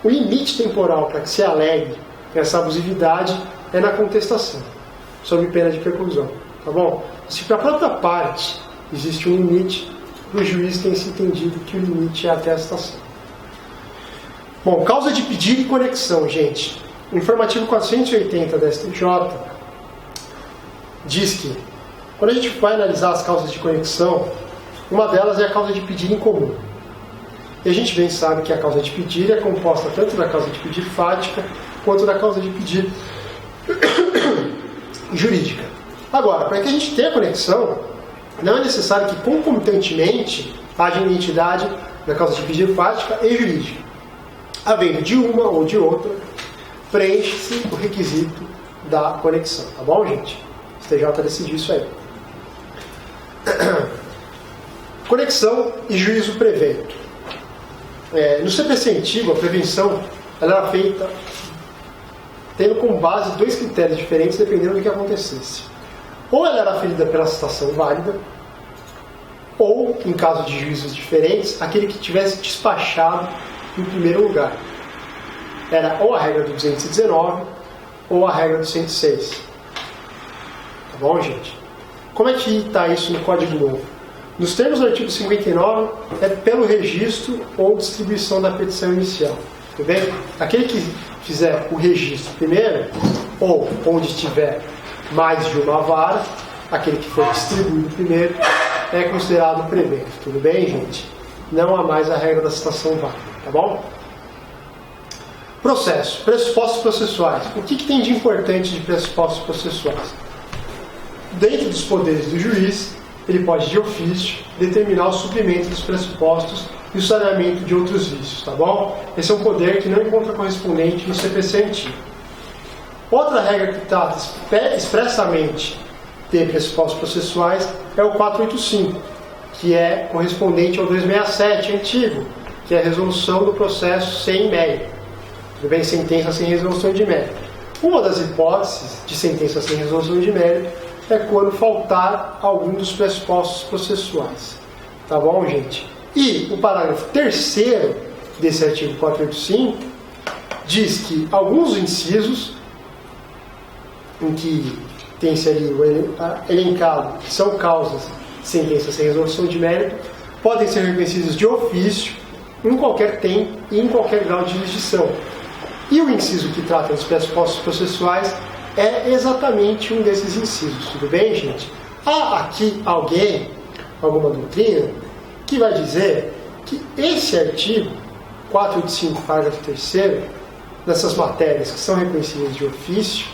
o limite temporal para que se alegue essa abusividade é na contestação, sob pena de preclusão, tá bom? Se para a própria parte existe um limite, o juiz tem se entendido que o limite é até a citação. Bom, causa de pedido e conexão, gente. O informativo 480 da STJ diz que, quando a gente vai analisar as causas de conexão, uma delas é a causa de pedido em comum. E a gente bem sabe que a causa de pedir é composta tanto da causa de pedir fática quanto da causa de pedir jurídica. Agora, para que a gente tenha conexão, não é necessário que concomitantemente haja identidade da causa de pedir fática e jurídica. Havendo de uma ou de outra, preenche-se o requisito da conexão. Tá bom, gente? O STJ decidiu isso aí. Conexão e juízo prevento. No CPC antigo, a prevenção ela era feita tendo como base dois critérios diferentes dependendo do que acontecesse. Ou ela era ferida pela citação válida, ou, em caso de juízos diferentes, aquele que tivesse despachado em primeiro lugar. Era ou a regra do 219 ou a regra do 106. Tá bom, gente? Como é que está isso no Código Novo? Nos termos do artigo 59, é pelo registro ou distribuição da petição inicial. Tudo bem? Aquele que fizer o registro primeiro, ou onde tiver mais de uma vara, aquele que for distribuído primeiro, é considerado prevento. Tudo bem, gente? Não há mais a regra da citação válida. Tá bom? Processo. Pressupostos processuais. O que tem de importante de pressupostos processuais? Dentro dos poderes do juiz, ele pode, de ofício, determinar o suprimento dos pressupostos e o saneamento de outros vícios, tá bom? Esse é um poder que não encontra correspondente no CPC antigo. Outra regra que trata expressamente de pressupostos processuais é o 485, que é correspondente ao 267 antigo, que é a resolução do processo sem mérito. Tudo bem? Sentença sem resolução de mérito. Uma das hipóteses de sentença sem resolução de mérito é quando faltar algum dos pressupostos processuais. Tá bom, gente? E o parágrafo 3º desse artigo 485 diz que alguns incisos em que tem-se ali elencado que são causas de sentença sem resolução de mérito podem ser reconhecidos de ofício em qualquer tempo e em qualquer grau de jurisdição. E o inciso que trata dos pressupostos processuais é exatamente um desses incisos. Tudo bem, gente? Há aqui alguém, alguma doutrina, que vai dizer que esse artigo 485, parágrafo 3º, nessas matérias que são reconhecidas de ofício,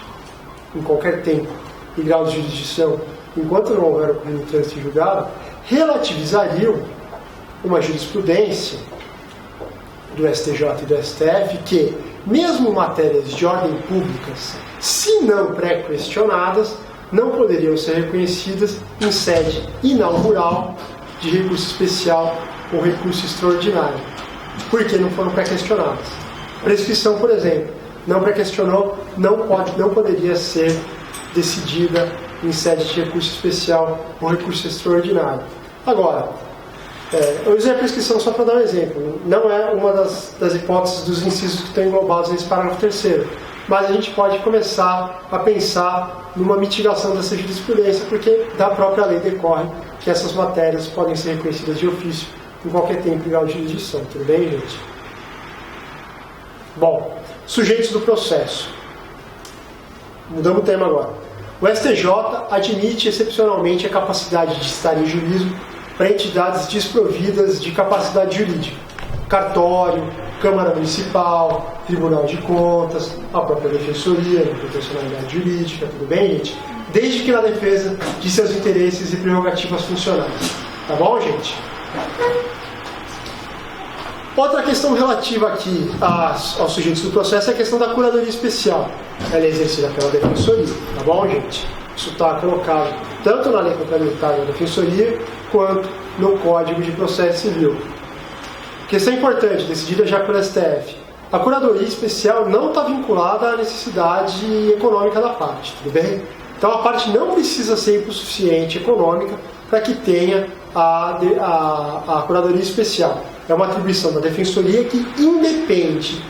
em qualquer tempo e grau de jurisdição, enquanto não houver ocorrido trânsito julgado, relativizariam uma jurisprudência do STJ e do STF que, mesmo matérias de ordem públicas, se não pré-questionadas, não poderiam ser reconhecidas em sede inaugural de recurso especial ou recurso extraordinário, porque não foram pré-questionadas. Prescrição, por exemplo, não pré-questionou, não poderia ser decidida em sede de recurso especial ou recurso extraordinário. Agora, eu usei a prescrição só para dar um exemplo. Não é uma das hipóteses dos incisos que estão englobados nesse parágrafo 3º. Mas a gente pode começar a pensar numa mitigação dessa jurisprudência, porque da própria lei decorre que essas matérias podem ser reconhecidas de ofício em qualquer tempo e grau de jurisdição. Tudo bem, gente? Bom, sujeitos do processo. Mudamos o tema agora. O STJ admite excepcionalmente a capacidade de estar em juízo para entidades desprovidas de capacidade jurídica. Cartório, Câmara Municipal, Tribunal de Contas, a própria Defensoria, a proporcionalidade jurídica, tudo bem, gente? Desde que na defesa de seus interesses e prerrogativas funcionais. Tá bom, gente? Outra questão relativa aqui aos sujeitos do processo é a questão da curadoria especial. Ela é exercida pela Defensoria, tá bom, gente? Isso está colocado tanto na Lei Complementar da Defensoria quanto no Código de Processo Civil. Questão importante, decidida já pelo STF. A curadoria especial não está vinculada à necessidade econômica da parte, tudo bem? Então a parte não precisa ser hipossuficiente econômica para que tenha a curadoria especial. É uma atribuição da defensoria que independe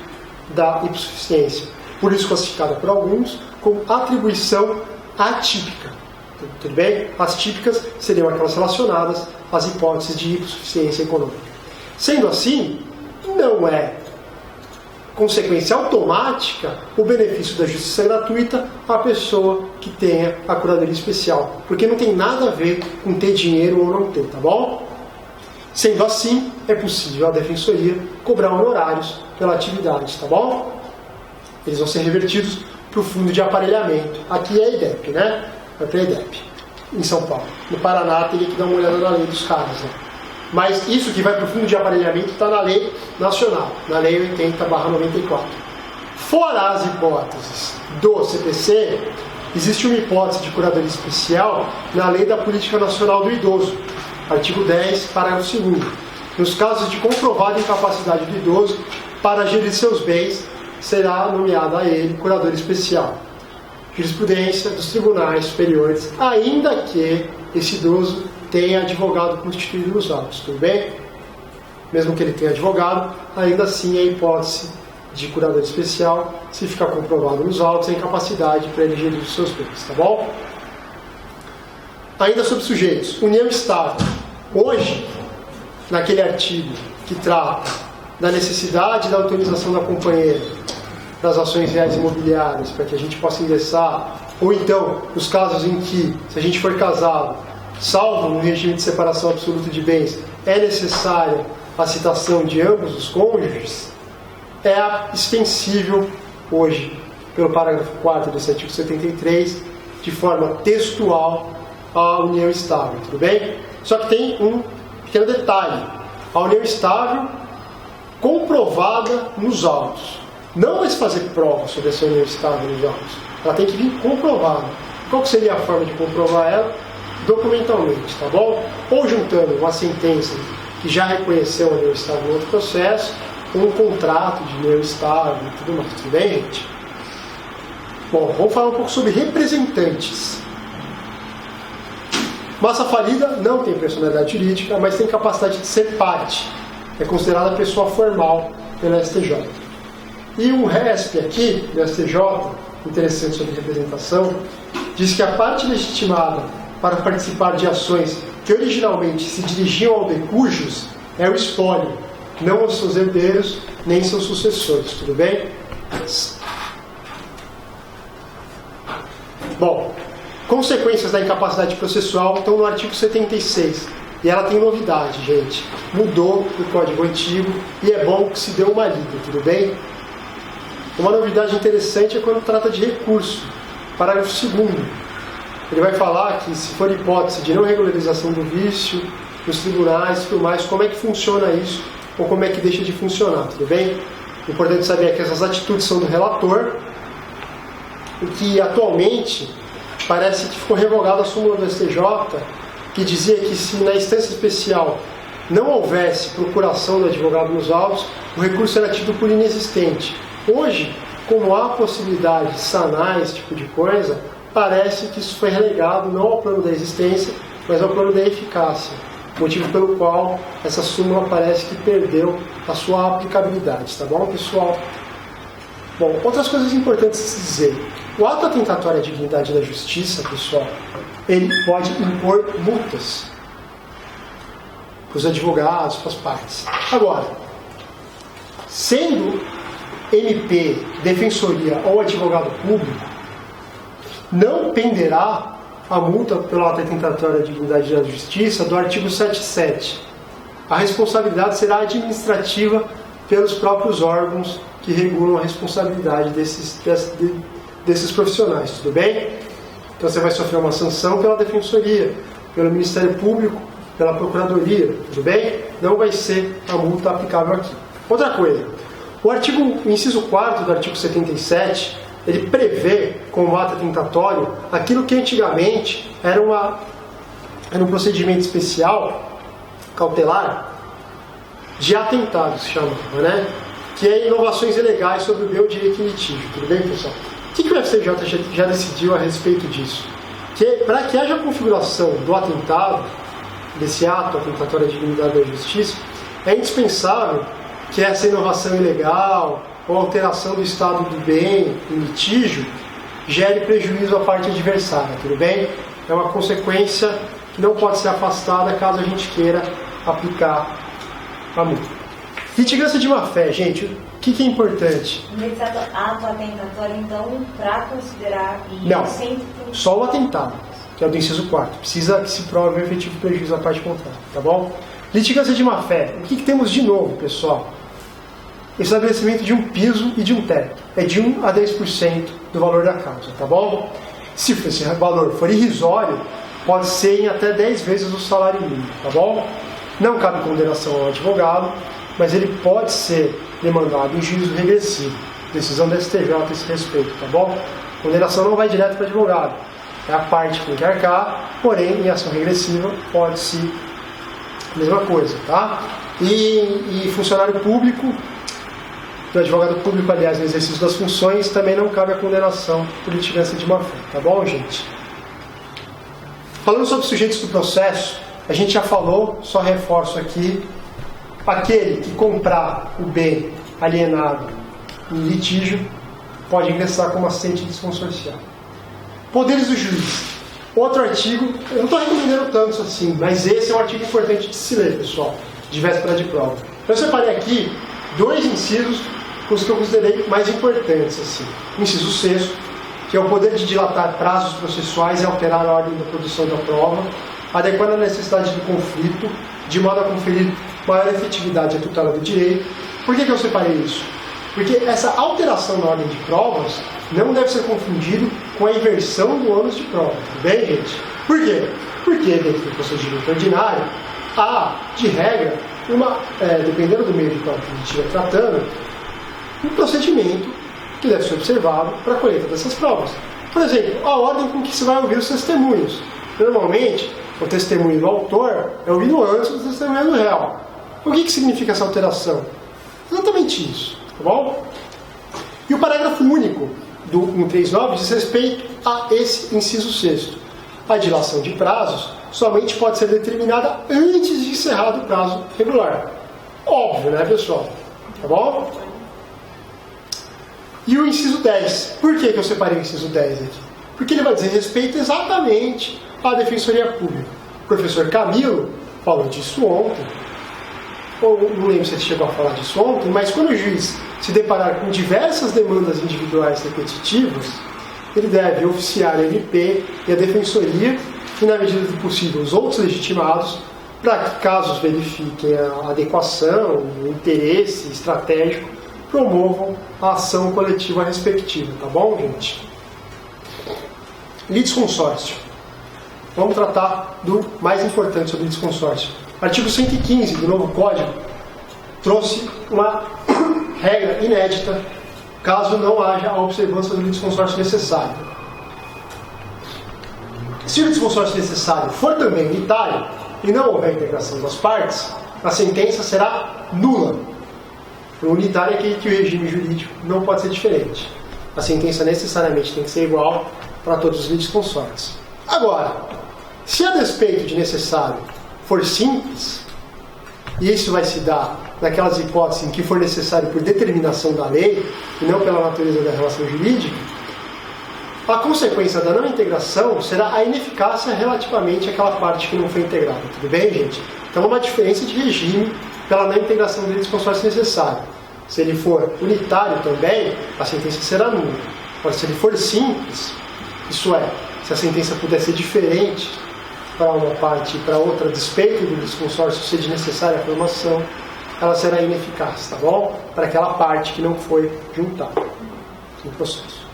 da hipossuficiência. Por isso classificada por alguns como atribuição atípica. Tudo bem? As típicas seriam aquelas relacionadas às hipóteses de hipossuficiência econômica. Sendo assim, não é consequência automática o benefício da justiça gratuita à pessoa que tenha a curadoria especial, porque não tem nada a ver com ter dinheiro ou não ter, tá bom? Sendo assim, é possível a defensoria cobrar honorários pela atividade, tá bom? Eles vão ser revertidos para o fundo de aparelhamento. Aqui é a IDEP, né? Aqui é a IDEP, em São Paulo. No Paraná teria que dar uma olhada na lei dos caras, né? Mas isso que vai para o fundo de aparelhamento está na lei nacional, na lei 80/94. Fora as hipóteses do CPC, existe uma hipótese de curadoria especial na lei da Política Nacional do Idoso, artigo 10, parágrafo 2º. Nos casos de comprovada incapacidade do idoso para gerir seus bens, será nomeado a ele curador especial. Jurisprudência dos tribunais superiores, ainda que esse idoso tenha advogado constituído nos autos, tudo bem? Mesmo que ele tenha advogado, ainda assim a hipótese de curador especial, se ficar comprovado nos autos, a incapacidade para ele gerir os seus bens, tá bom? Ainda sobre sujeitos, união estável. Hoje, naquele artigo que trata da necessidade da autorização da companheira das ações reais imobiliárias para que a gente possa ingressar, ou então, nos casos em que, se a gente for casado, salvo no regime de separação absoluta de bens, é necessária a citação de ambos os cônjuges, é extensível hoje, pelo parágrafo 4º desse artigo 73, de forma textual, à união estável, tudo bem? Só que tem um pequeno detalhe. A união estável comprovada nos autos. Não vai se fazer prova sobre essa união estável nos autos. Ela tem que vir comprovada. Qual que seria a forma de comprovar ela? Documentalmente, tá bom? Ou juntando uma sentença que já reconheceu a união estável em outro processo, com um contrato de união estável e tudo mais, tudo bem, gente? Bom, vamos falar um pouco sobre representantes. Massa falida não tem personalidade jurídica, mas tem capacidade de ser parte. É considerada pessoa formal pela STJ. E um RESP aqui, do STJ, interessante sobre representação, diz que a parte legitimada para participar de ações que originalmente se dirigiam ao decujus é o espólio, não aos seus herdeiros nem seus sucessores, tudo bem? Bom, consequências da incapacidade processual estão no artigo 76. E ela tem novidade, gente. Mudou o código antigo e é bom que se dê uma lida, tudo bem? Uma novidade interessante é quando trata de recurso. Parágrafo 2º. Ele vai falar que, se for hipótese de não regularização do vício, nos tribunais e tudo mais, como é que funciona isso, ou como é que deixa de funcionar, tudo bem? O importante saber é que essas atitudes são do relator, e que atualmente parece que ficou revogada a súmula do STJ, que dizia que se na instância especial não houvesse procuração do advogado nos autos, o recurso era tido por inexistente. Hoje, como há possibilidade de sanar esse tipo de coisa, parece que isso foi relegado não ao plano da existência, mas ao plano da eficácia, motivo pelo qual essa súmula parece que perdeu a sua aplicabilidade, tá bom, pessoal? Bom, outras coisas importantes de se dizer. O ato atentatório à dignidade da justiça, pessoal, ele pode impor multas para os advogados, para as partes. Agora, sendo MP, defensoria ou advogado público, não penderá a multa pelo ato atentatório à dignidade da justiça do artigo 77. A responsabilidade será administrativa pelos próprios órgãos que regulam a responsabilidade desses profissionais, tudo bem? Então você vai sofrer uma sanção pela defensoria, pelo Ministério Público, pela Procuradoria, tudo bem? Não vai ser a multa aplicável aqui. Outra coisa, o inciso 4º do artigo 77, ele prevê como ato atentatório aquilo que antigamente era um procedimento especial, cautelar, de atentado, se chamava, né? Que é inovações ilegais sobre o bem, o direito e litígio. Tudo bem, pessoal? O que o STJ já decidiu a respeito disso? Que para que haja a configuração do atentado, desse ato atentatório à dignidade da justiça, é indispensável que essa inovação ilegal ou alteração do estado do bem em litígio gere prejuízo à parte adversária, tudo bem? É uma consequência que não pode ser afastada caso a gente queira aplicar a multa. Litigância de má-fé, gente, o que é importante? Nesse ato atentatório, então, para considerar... Não, só o atentado, que é o do inciso 4º. Precisa que se prove o efetivo prejuízo à parte contrária, tá bom? Litigância de má-fé, o que temos de novo, pessoal? Estabelecimento de um piso e de um teto. É de 1 a 10% do valor da causa, tá bom? Se esse valor for irrisório, pode ser em até 10 vezes o salário mínimo, tá bom? Não cabe condenação ao advogado, mas ele pode ser demandado em juízo regressivo. Decisão da STJ a esse respeito, tá bom? Condenação não vai direto para o advogado. É a parte que tem que arcar, porém, em ação regressiva, pode-se a mesma coisa, tá? E funcionário público, do advogado público, aliás, no exercício das funções, também não cabe a condenação por litigância de má-fé, tá bom, gente? Falando sobre sujeitos do processo, a gente já falou, só reforço aqui, aquele que comprar o bem alienado em litígio pode ingressar como assistente desconsorciado. Poderes do juiz. Outro artigo, eu não estou recomendando tanto assim, mas esse é um artigo importante de se ler, pessoal, de véspera de prova. Eu separei aqui 2 incisos, os que eu considerei mais importantes. Assim. O inciso 6º, que é o poder de dilatar prazos processuais e alterar a ordem da produção da prova, adequando a necessidade do conflito, de modo a conferir maior efetividade à tutela do direito. Por que eu separei isso? Porque essa alteração na ordem de provas não deve ser confundido com a inversão do ônus de prova. Tudo bem, gente? Por quê? Porque dentro do procedimento ordinário, há, de regra, dependendo do meio de prova que a gente estiver tratando, um procedimento que deve ser observado para a colheita dessas provas. Por exemplo, a ordem com que se vai ouvir os testemunhos. Normalmente, o testemunho do autor é ouvido antes do testemunho do réu. O que significa essa alteração? Exatamente isso, tá bom? E o parágrafo único do 139 diz respeito a esse inciso 6º. A dilação de prazos somente pode ser determinada antes de encerrado o prazo regular. Óbvio, né, pessoal? Tá bom? E o inciso 10. Por que eu separei o inciso 10 aqui? Porque ele vai dizer respeito exatamente à Defensoria Pública. O professor Camilo falou disso ontem, ou não lembro se ele chegou a falar disso ontem, mas quando o juiz se deparar com diversas demandas individuais repetitivas, ele deve oficiar a MP e a Defensoria, e na medida do possível os outros legitimados, para que casos verifiquem a adequação, o interesse estratégico, promovam a ação coletiva respectiva, tá bom, gente? Litisconsórcio. Vamos tratar do mais importante sobre litisconsórcio. Artigo 115 do novo Código trouxe uma regra inédita caso não haja a observância do litisconsórcio necessário. Se o litisconsórcio necessário for também unitário e não houver integração das partes, a sentença será nula. O unitário é aquele que o regime jurídico não pode ser diferente. A sentença necessariamente tem que ser igual para todos os litisconsórcios. Agora, se a despeito de necessário for simples, e isso vai se dar naquelas hipóteses em que for necessário por determinação da lei e não pela natureza da relação jurídica, a consequência da não integração será a ineficácia relativamente àquela parte que não foi integrada. Tudo bem, gente? Então, uma diferença de regime pela não integração do litisconsórcio necessário. Se ele for unitário também, a sentença será nula. Agora, se ele for simples, isso é, se a sentença puder ser diferente para uma parte e para outra, a despeito do litisconsórcio ser de necessária a formação, ela será ineficaz, tá bom? Para aquela parte que não foi juntada no processo.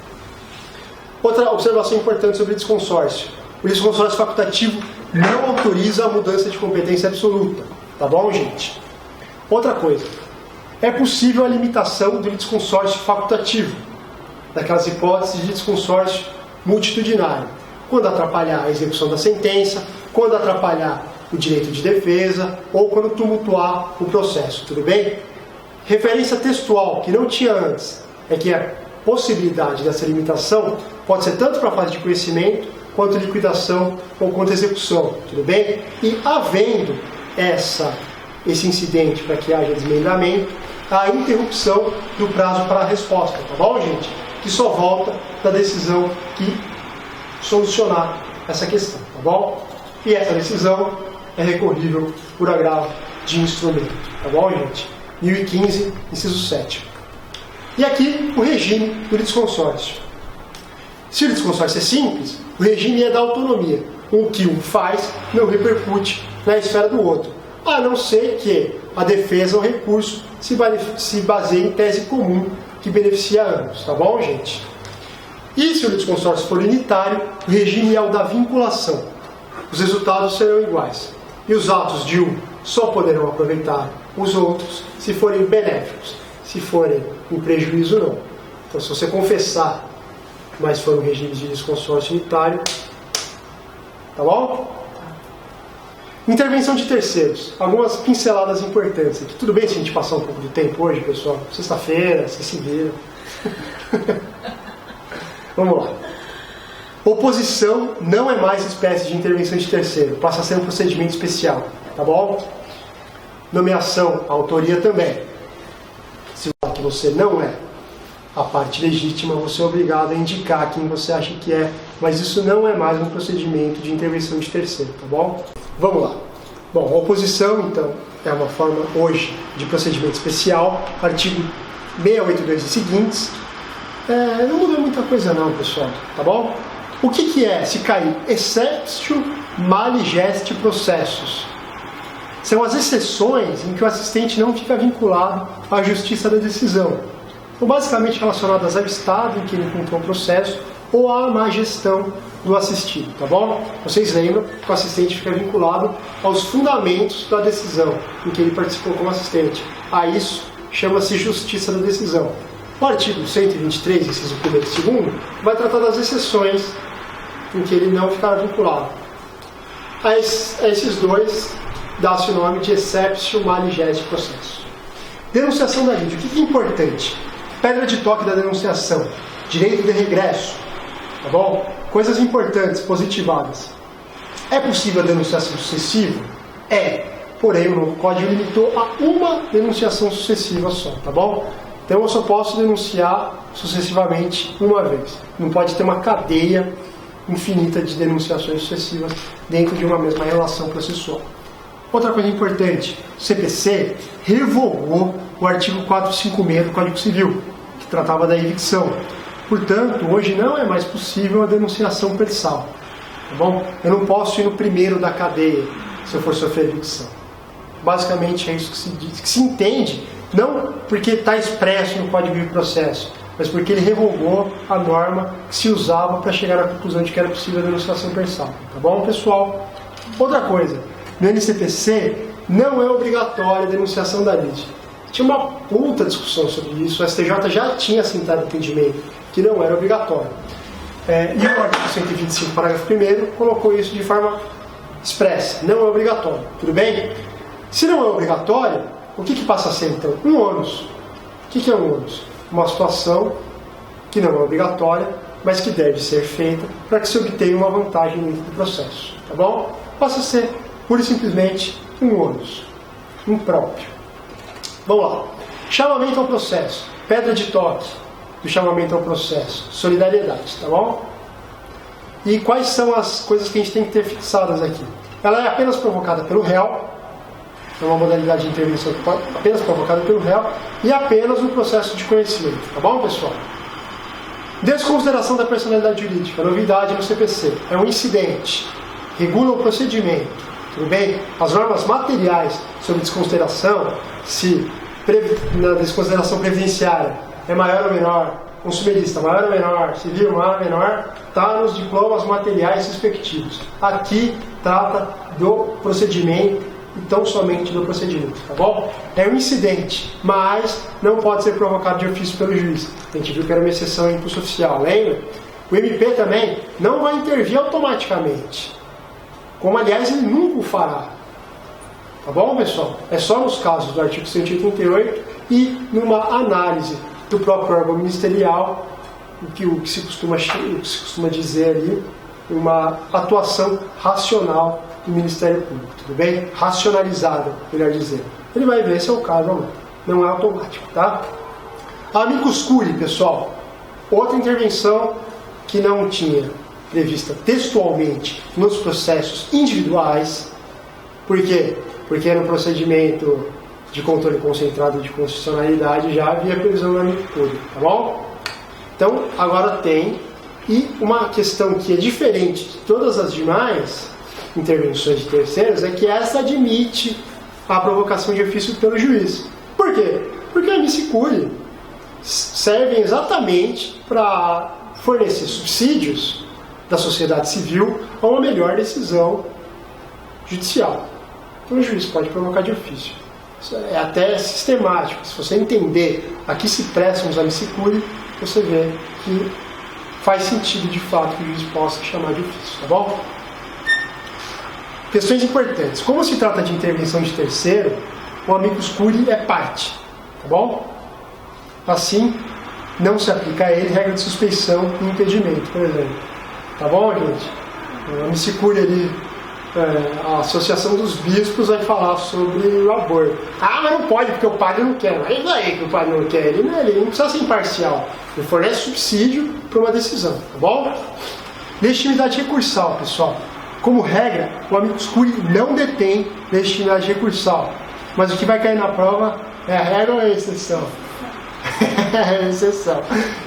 Outra observação importante sobre o litisconsórcio. O litisconsórcio facultativo não autoriza a mudança de competência absoluta, tá bom, gente? Outra coisa, é possível a limitação do litisconsórcio facultativo, daquelas hipóteses de litisconsórcio multitudinário, quando atrapalhar a execução da sentença, quando atrapalhar o direito de defesa ou quando tumultuar o processo, tudo bem? Referência textual, que não tinha antes, é que a possibilidade dessa limitação pode ser tanto para a fase de conhecimento, quanto liquidação ou quanto execução, tudo bem? E havendo esse incidente para que haja desmembramento, a interrupção do prazo para a resposta, tá bom, gente? Que só volta da decisão que solucionar essa questão, tá bom? E essa decisão é recorrível por agravo de instrumento, tá bom, gente? 1015, inciso 7. E aqui o regime do litisconsórcio. Se o litisconsórcio é simples, o regime é da autonomia. O que um faz não repercute na esfera do outro, a não ser que a defesa ou recurso se baseie em tese comum que beneficia a ambos, tá bom, gente? E se o litisconsórcio for unitário, o regime é o da vinculação. Os resultados serão iguais. E os atos de um só poderão aproveitar os outros se forem benéficos. Se forem em prejuízo, não. Então, se você confessar, mas for um regime de litisconsórcio unitário, tá bom? Intervenção de terceiros. Algumas pinceladas importantes aqui. Tudo bem se a gente passar um pouco do tempo hoje, pessoal? Sexta-feira, vocês se viram. Vamos lá. Oposição não é mais espécie de intervenção de terceiro. Passa a ser um procedimento especial. Tá bom? Nomeação, autoria também. Se você não é a parte legítima, você é obrigado a indicar quem você acha que é, mas isso não é mais um procedimento de intervenção de terceiro, tá bom? Vamos lá. Bom, a oposição, então, é uma forma hoje de procedimento especial, artigo 682 e seguintes. Não muda muita coisa não, pessoal, tá bom? O que é se cair exceptio mali gesti processus? São as exceções em que o assistente não fica vinculado à justiça da decisão, ou basicamente relacionadas ao estado em que ele encontrou o processo ou à má gestão do assistido, tá bom? Vocês lembram que o assistente fica vinculado aos fundamentos da decisão em que ele participou como assistente. A isso chama-se justiça da decisão. O artigo 123, inciso 1º e 2º, vai tratar das exceções em que ele não ficará vinculado. A esses dois dá-se o nome de exceptio mali gesti processus. Denunciação da lide. O que é importante? Pedra de toque da denunciação. Direito de regresso. Tá bom? Coisas importantes, positivadas. É possível a denunciação sucessiva? É. Porém, o novo código limitou a uma denunciação sucessiva só. Tá bom? Então, eu só posso denunciar sucessivamente uma vez. Não pode ter uma cadeia infinita de denunciações sucessivas dentro de uma mesma relação processual. Outra coisa importante, o CPC revogou o artigo 456 do Código Civil, que tratava da evicção. Portanto, hoje não é mais possível a denunciação persal. Tá bom? Eu não posso ir no primeiro da cadeia se eu for sofrer evicção. Basicamente é isso que se diz, que se entende, não porque está expresso no Código de Processo, mas porque ele revogou a norma que se usava para chegar à conclusão de que era possível a denunciação persal. Tá bom, pessoal? Outra coisa, no NCPC não é obrigatória a denunciação da lide. Tinha uma puta discussão sobre isso, o STJ já tinha assentado o entendimento que não era obrigatório. E o artigo 125, parágrafo 1º, colocou isso de forma expressa, não é obrigatório. Tudo bem? Se não é obrigatório, o que passa a ser então? Um ônus. O que é um ônus? Uma situação que não é obrigatória, mas que deve ser feita para que se obtenha uma vantagem dentro do processo. Tá bom? Passa a ser, pura e simplesmente, um ônus. Impróprio. Vamos lá. Chamamento ao processo. Pedra de toque do chamamento ao processo. Solidariedade, tá bom? E quais são as coisas que a gente tem que ter fixadas aqui? Ela é apenas provocada pelo réu, é uma modalidade de intervenção apenas provocada pelo réu e apenas no processo de conhecimento, tá bom, pessoal? Desconsideração da personalidade jurídica, novidade no CPC, é um incidente, regula o procedimento, tudo bem? As normas materiais sobre desconsideração, se na desconsideração previdenciária é maior ou menor, consumerista maior ou menor, civil maior ou menor, está nos diplomas materiais respectivos. Aqui trata do procedimento e tão somente do procedimento, tá bom? É um incidente, mas não pode ser provocado de ofício pelo juiz. A gente viu que era uma exceção em impulso oficial, lembra? O MP também não vai intervir automaticamente, como aliás ele nunca o fará. Tá bom, pessoal? É só nos casos do artigo 188 e numa análise do próprio órgão ministerial, o que se costuma dizer ali, uma atuação racional do Ministério Público, tudo bem? Racionalizada, melhor dizer. Ele vai ver se é o caso ou não. Não é automático, tá? A amicus curiae, pessoal, outra intervenção que não tinha prevista textualmente nos processos individuais. Por quê? Porque no procedimento de controle concentrado de constitucionalidade já havia previsão da amicus curiae, tá bom? Então, agora tem. E uma questão que é diferente de todas as demais intervenções de terceiros é que essa admite a provocação de ofício pelo juiz. Por quê? Porque a amicus curiae servem exatamente para fornecer subsídios da sociedade civil a uma melhor decisão judicial. Então o juiz pode provocar de ofício. Isso é até sistemático. Se você entender a que se prestam os amicus curiae, você vê que faz sentido de fato que o juiz possa chamar de ofício, tá bom? Questões importantes. Como se trata de intervenção de terceiro, o amicus curiae é parte, tá bom? Assim, não se aplica a ele regra de suspeição e impedimento, por exemplo. Tá bom, gente? O amicus curiae ali, a Associação dos Bispos vai falar sobre o aborto. Ah, mas não pode porque o padre não quer. Mas e aí que o padre não quer? Ele não precisa ser imparcial. Ele fornece subsídio para uma decisão, tá bom? Legitimidade recursal, pessoal. Como regra, o amicus curiae não detém legitimidade recursal. Mas o que vai cair na prova é a regra ou é a exceção? É a exceção.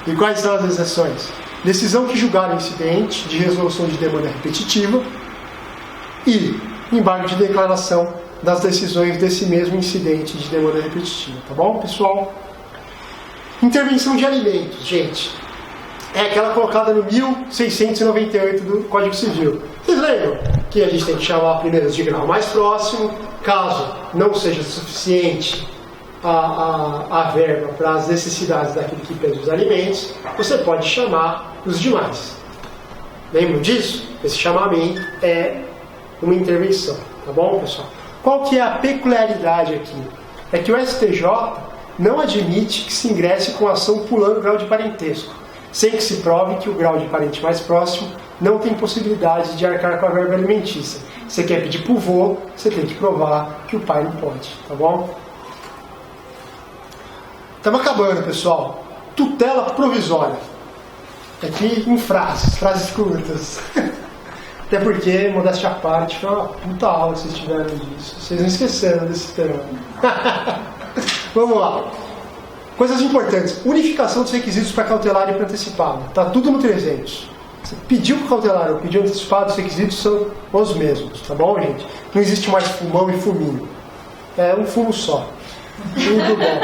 E quais são as exceções? Decisão que julgar o incidente de resolução de demanda repetitiva e embargo de declaração das decisões desse mesmo incidente de demanda repetitiva. Tá bom, pessoal? Intervenção de alimentos, gente. É aquela colocada no 1698 do Código Civil. Vocês lembram que a gente tem que chamar primeiros de grau mais próximo, caso não seja suficiente a verba para as necessidades daquele que pede os alimentos, você pode chamar os demais. Lembram disso? Esse chamamento é uma intervenção, tá bom, pessoal? Qual que é a peculiaridade aqui? É que o STJ não admite que se ingresse com ação pulando o grau de parentesco, sem que se prove que o grau de parente mais próximo não tem possibilidade de arcar com a verba alimentícia. Você quer pedir pro vô, você tem que provar que o pai não pode, tá bom? Estamos acabando, pessoal. Tutela provisória. Aqui em frases curtas. Até porque, modéstia à parte, foi uma puta aula que vocês tiveram disso. Vocês não esqueceram desse tema. Vamos lá. Coisas importantes. Unificação dos requisitos para cautelar e para antecipado. Está tudo no 300. Você pediu para cautelar ou pediu antecipado, os requisitos são os mesmos. Tá bom, gente? Não existe mais fumão e fuminho. É um fumo só. Tudo bom.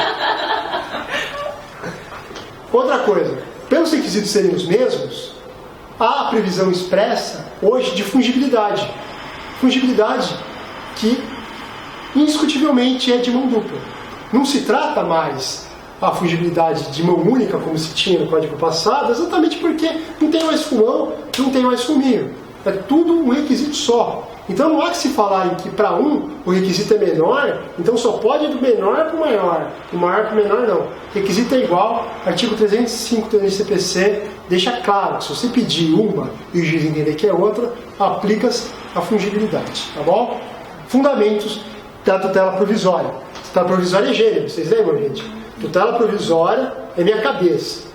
Outra coisa. Pelos requisitos serem os mesmos, há a previsão expressa hoje de fungibilidade. Fungibilidade que indiscutivelmente é de mão dupla. Não se trata mais a fungibilidade de mão única, como se tinha no código passado, exatamente porque não tem mais fumão, não tem mais fuminho. É tudo um requisito só. Então não há que se falar em que para um o requisito é menor, então só pode ir do menor para o maior, do maior para o menor não. O requisito é igual, artigo 305 do NCPC deixa claro que se você pedir uma e o juiz entender que é outra, aplica-se a fungibilidade, tá bom? Fundamentos da tutela provisória. Tutela provisória é gênero, vocês lembram, gente? Tutela provisória é minha cabeça.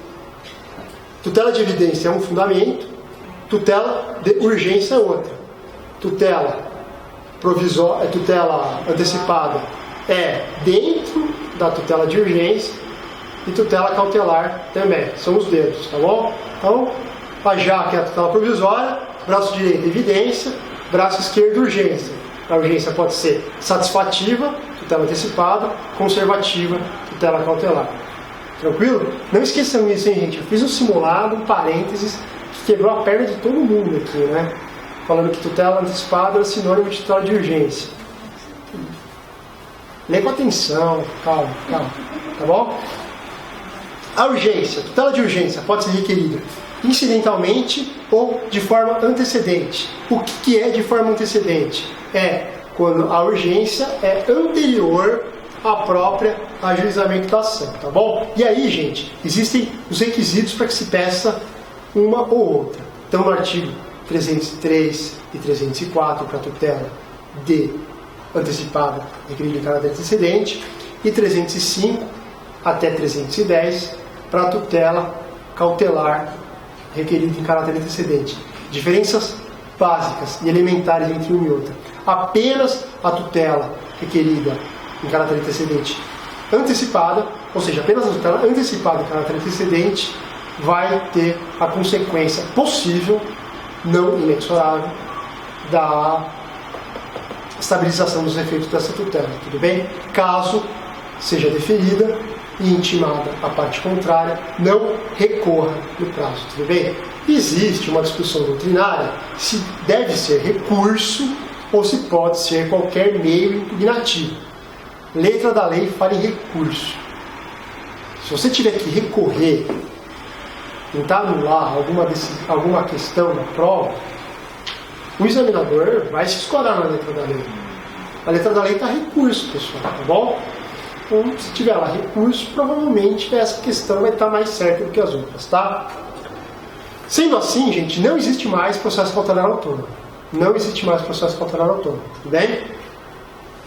Tutela de evidência é um fundamento, tutela de urgência é outra. Tutela provisória, tutela antecipada é dentro da tutela de urgência e tutela cautelar também, são os dedos, tá bom? Então, a JA, que é a tutela provisória, braço direito evidência, braço esquerdo urgência. A urgência pode ser satisfativa, tutela antecipada, conservativa, tutela cautelar. Tranquilo? Não esqueçam isso, hein, gente? Eu fiz um simulado, um parênteses, que quebrou a perna de todo mundo aqui, né? Falando que tutela antecipada é sinônimo de tutela de urgência. Lê com atenção, calma, tá bom? A urgência, tutela de urgência pode ser requerida incidentalmente ou de forma antecedente. O que é de forma antecedente? É quando a urgência é anterior à própria ajuizamento da ação, tá bom? E aí, gente, existem os requisitos para que se peça uma ou outra. Então, no artigo 303 e 304, para tutela de antecipada requerida em caráter antecedente, e 305 até 310 para tutela cautelar requerida em caráter antecedente. Diferenças básicas e elementares entre uma e outra. Apenas a tutela requerida em caráter antecedente antecipada, ou seja, apenas a tutela antecipada em caráter antecedente vai ter a consequência possível, não inexorável, da estabilização dos efeitos dessa tutela, tudo bem? Caso seja deferida e intimada a parte contrária, não recorra no prazo, tudo bem? Existe uma discussão doutrinária se deve ser recurso ou se pode ser qualquer meio impugnativo. Letra da lei fala em recurso. Se você tiver que recorrer, tentar anular alguma questão da prova, o examinador vai se escorar na letra da lei. A letra da lei está recurso, pessoal, tá bom? Então, se tiver lá recurso, provavelmente essa questão vai estar mais certa do que as outras, tá? Sendo assim, gente, não existe mais processo cautelar autônomo. Não existe mais processo cautelar autônomo, tudo bem?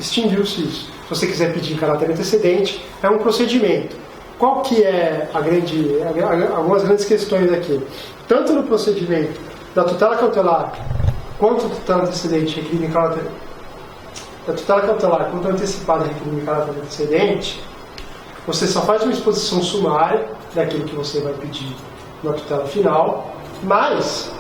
Extinguiu-se isso. Se você quiser pedir em caráter antecedente, é um procedimento. Qual que é algumas grandes questões aqui? Tanto no procedimento da tutela cautelar quanto da tutela antecedente requerida em caráter da tutela cautelar quanto antecipada requerida em caráter antecedente, você só faz uma exposição sumária daquilo que você vai pedir na tutela final, mas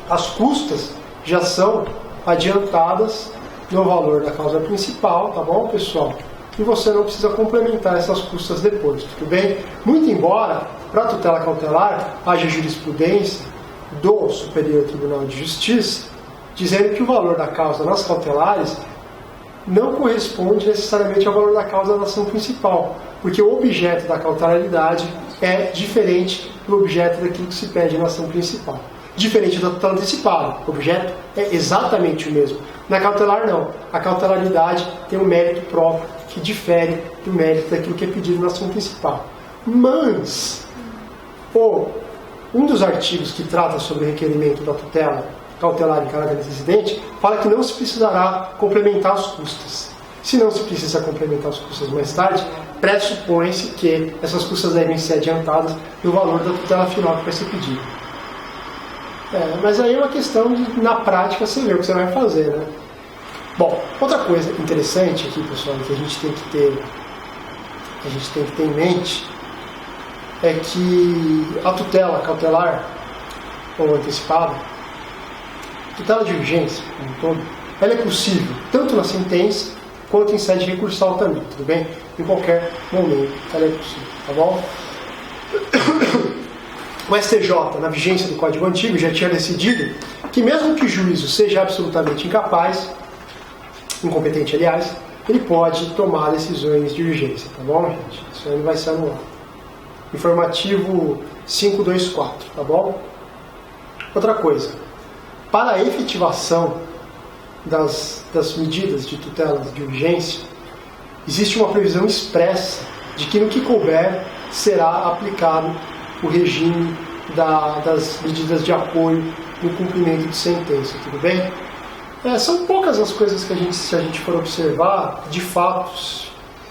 as custas já são adiantadas no valor da causa principal, tá bom, pessoal? E você não precisa complementar essas custas depois, tudo bem? Muito embora, para a tutela cautelar, haja jurisprudência do Superior Tribunal de Justiça dizendo que o valor da causa nas cautelares não corresponde necessariamente ao valor da causa da ação principal, porque o objeto da cautelaridade é diferente do objeto daquilo que se pede na ação principal. Diferente da tutela antecipada, o objeto é exatamente o mesmo. Na cautelar, não. A cautelaridade tem um mérito próprio que difere do mérito daquilo que é pedido na ação principal. Mas, um dos artigos que trata sobre o requerimento da tutela cautelar em caráter antecedente fala que não se precisará complementar as custas. Se não se precisa complementar as custas mais tarde, pressupõe-se que essas custas devem ser adiantadas no valor da tutela final que vai ser pedida. Mas aí é uma questão de, na prática, você ver o que você vai fazer, né? Bom, outra coisa interessante aqui, pessoal, que a gente tem que ter em mente é que a tutela cautelar ou antecipada, tutela de urgência, como um todo, ela é possível tanto na sentença quanto em sede recursal também, tudo bem? Em qualquer momento ela é possível, tá bom? O STJ, na vigência do Código Antigo, já tinha decidido que mesmo que o juízo seja absolutamente incapaz, incompetente aliás, ele pode tomar decisões de urgência, tá bom, gente? Isso aí não vai ser anulado. Informativo 524, tá bom? Outra coisa, para a efetivação das medidas de tutela de urgência, existe uma previsão expressa de que no que couber será aplicado o regime das medidas de apoio no cumprimento de sentença, tudo bem? São poucas as coisas que se a gente for observar, de fato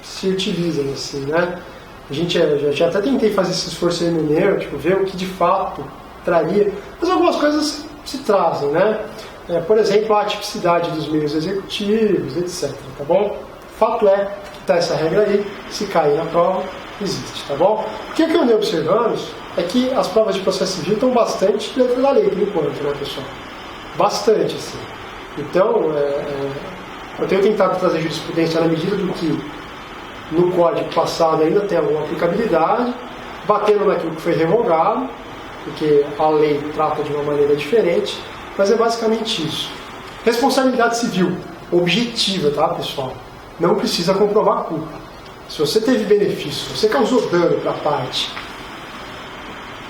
se utilizam assim, né? A gente já até tentei fazer esse esforço hermenêutico, ver o que de fato traria, mas algumas coisas se trazem, né? Por exemplo, a atipicidade dos meios executivos, etc, tá bom? Fato é que tá essa regra aí, se cair na prova, existe, tá bom? O que eu andei observando é que as provas de processo civil estão bastante dentro da lei, por enquanto, né, pessoal? Bastante, assim. Então, eu tenho tentado trazer jurisprudência na medida do que no código passado ainda tem alguma aplicabilidade, batendo naquilo que foi revogado, porque a lei trata de uma maneira diferente, mas é basicamente isso. Responsabilidade civil, objetiva, tá, pessoal? Não precisa comprovar culpa. Se você teve benefício, se você causou dano para a parte,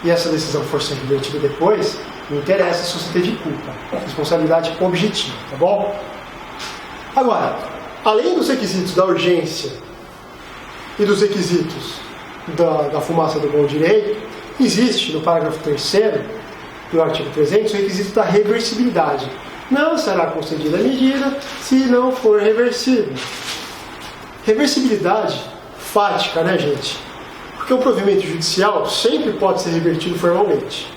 e essa decisão for ser revertida depois, não interessa se você teve culpa. Responsabilidade objetiva, tá bom? Agora, além dos requisitos da urgência e dos requisitos da fumaça do bom direito, existe no parágrafo 3º do artigo 300 o requisito da reversibilidade. Não será concedida a medida se não for reversível. Reversibilidade fática, né, gente? Porque o provimento judicial sempre pode ser revertido formalmente.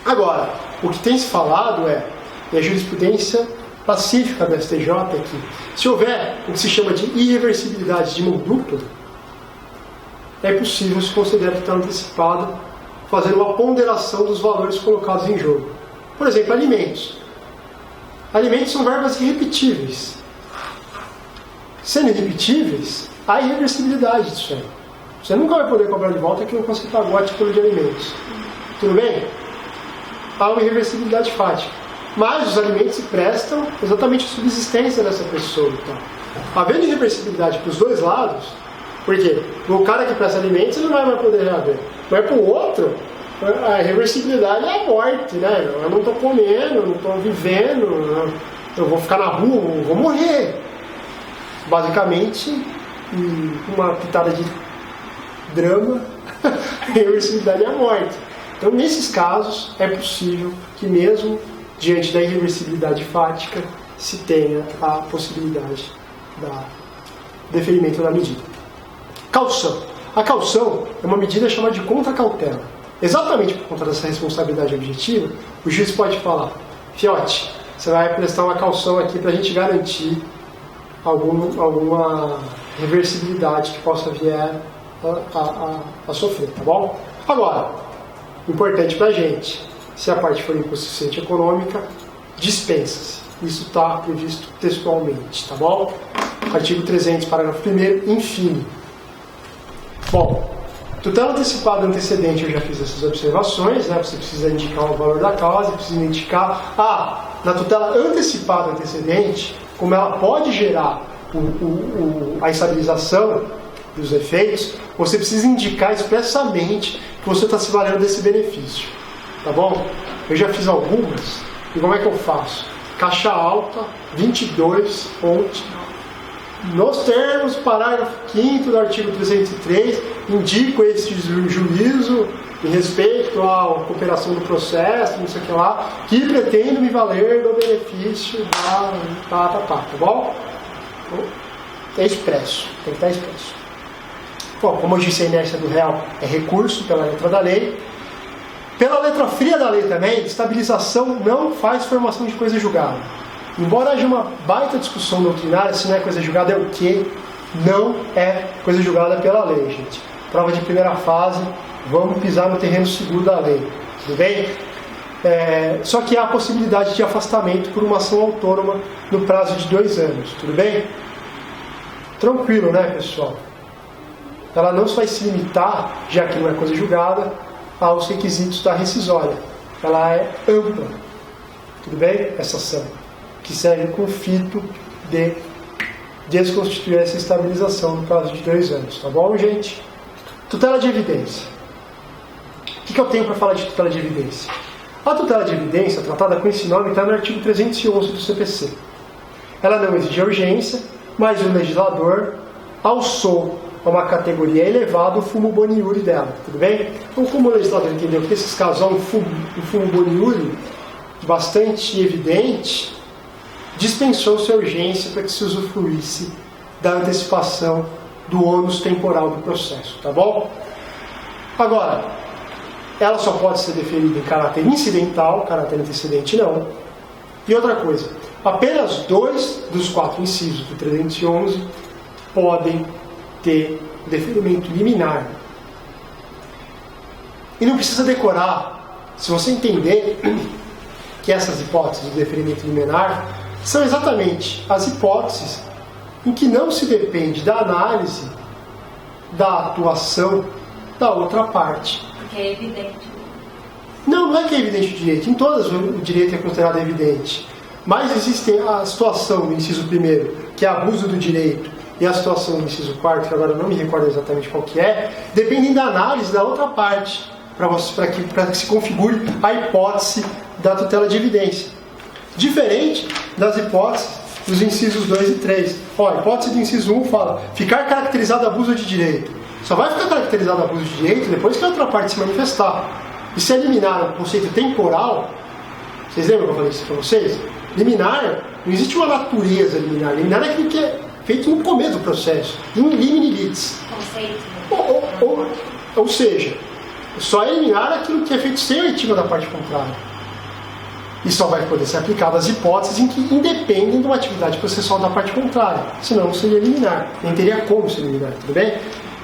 Agora, o que tem se falado e a jurisprudência pacífica do STJ aqui, se houver o que se chama de irreversibilidade de mão dupla, é possível se considerar tutela antecipada fazendo uma ponderação dos valores colocados em jogo. Por exemplo, alimentos. Alimentos são verbas irrepetíveis. Sendo irrepetíveis, há irreversibilidade disso aí. Você nunca vai poder cobrar de volta aquilo que você pagou a título de alimentos. Tudo bem? Há uma irreversibilidade fática. Mas os alimentos se prestam exatamente à subsistência dessa pessoa. Então, havendo irreversibilidade para os dois lados, porque o cara que presta alimentos ele não vai mais poder reaver. Mas para o outro, a irreversibilidade é a morte, né? Eu não estou comendo, eu não estou vivendo, eu vou ficar na rua, eu vou morrer. Basicamente, uma pitada de drama, a irreversibilidade é a morte. Então, nesses casos, é possível que mesmo diante da irreversibilidade fática, se tenha a possibilidade do deferimento da medida. Caução. A caução é uma medida chamada de contra-cautela. Exatamente por conta dessa responsabilidade objetiva, o juiz pode falar: fiote, você vai prestar uma caução aqui para a gente garantir alguma reversibilidade que possa vir a sofrer, tá bom? Agora, importante para a gente, se a parte for insuficiente econômica, dispensa-se. Isso está previsto textualmente, tá bom? Artigo 300, parágrafo 1º, infine. Bom, tutela antecipada antecedente, eu já fiz essas observações, né? Você precisa indicar o valor da causa, precisa indicar, na tutela antecipada antecedente, como ela pode gerar a estabilização dos efeitos, você precisa indicar expressamente que você está se valendo desse benefício, tá bom? Eu já fiz algumas, e como é que eu faço? Caixa alta, 22, fonte. Nos termos, parágrafo 5º do artigo 303, indico esse juízo em respeito à cooperação do processo, não sei o que lá, que pretendo me valer do benefício tá bom? É expresso, tem que estar expresso. Bom, como eu disse, a inércia do réu é recurso pela letra da lei. Pela letra fria da lei também, estabilização não faz formação de coisa julgada. Embora haja uma baita discussão doutrinária, se não é coisa julgada é o quê? Não é coisa julgada pela lei, gente. Prova de primeira fase, vamos pisar no terreno seguro da lei, tudo bem? Só que há a possibilidade de afastamento por uma ação autônoma no prazo de 2 anos, tudo bem? Tranquilo, né, pessoal? Ela não vai se limitar, já que não é coisa julgada, aos requisitos da rescisória. Ela é ampla, tudo bem? Essa ação, que serve com o fito de desconstituir essa estabilização no prazo de 2 anos, tá bom, gente? Tutela de evidência. O que eu tenho para falar de tutela de evidência? A tutela de evidência, tratada com esse nome, está no artigo 311 do CPC. Ela não exige urgência, mas o legislador alçou a uma categoria elevada o fumo boniuri dela, tudo bem? Então, como o legislador entendeu que esses casos há um fumo boniuri bastante evidente, dispensou-se a urgência para que se usufruísse da antecipação do ônus temporal do processo, tá bom? Agora, ela só pode ser deferida em caráter incidental, caráter antecedente não. E outra coisa, apenas 2 dos 4 incisos do 311 podem ter deferimento liminar. E não precisa decorar, se você entender que essas hipóteses de deferimento liminar são exatamente as hipóteses em que não se depende da análise da atuação da outra parte. Porque é evidente. Não é que é evidente o direito. Em todas o direito é considerado evidente. Mas existe a situação do inciso 1º, que é abuso do direito, e a situação do inciso 4º, que agora eu não me recordo exatamente qual que é, dependem da análise da outra parte, para que se configure a hipótese da tutela de evidência. Diferente das hipóteses dos incisos 2 e 3. Olha, a hipótese do inciso 1 fala, ficar caracterizado abuso de direito. Só vai ficar caracterizado abuso de direito depois que a outra parte se manifestar. E se eliminar o conceito temporal, vocês lembram que eu falei isso para vocês? Liminar, não existe uma natureza liminar. Liminar é aquilo que é feito no começo do processo. In limine litis. Conceito. Ou seja, só eliminar aquilo que é feito sem a oitiva da parte contrária. E só vai poder ser aplicado às hipóteses em que independem de uma atividade processual da parte contrária. Senão não seria liminar. Nem teria como ser liminar, tudo bem?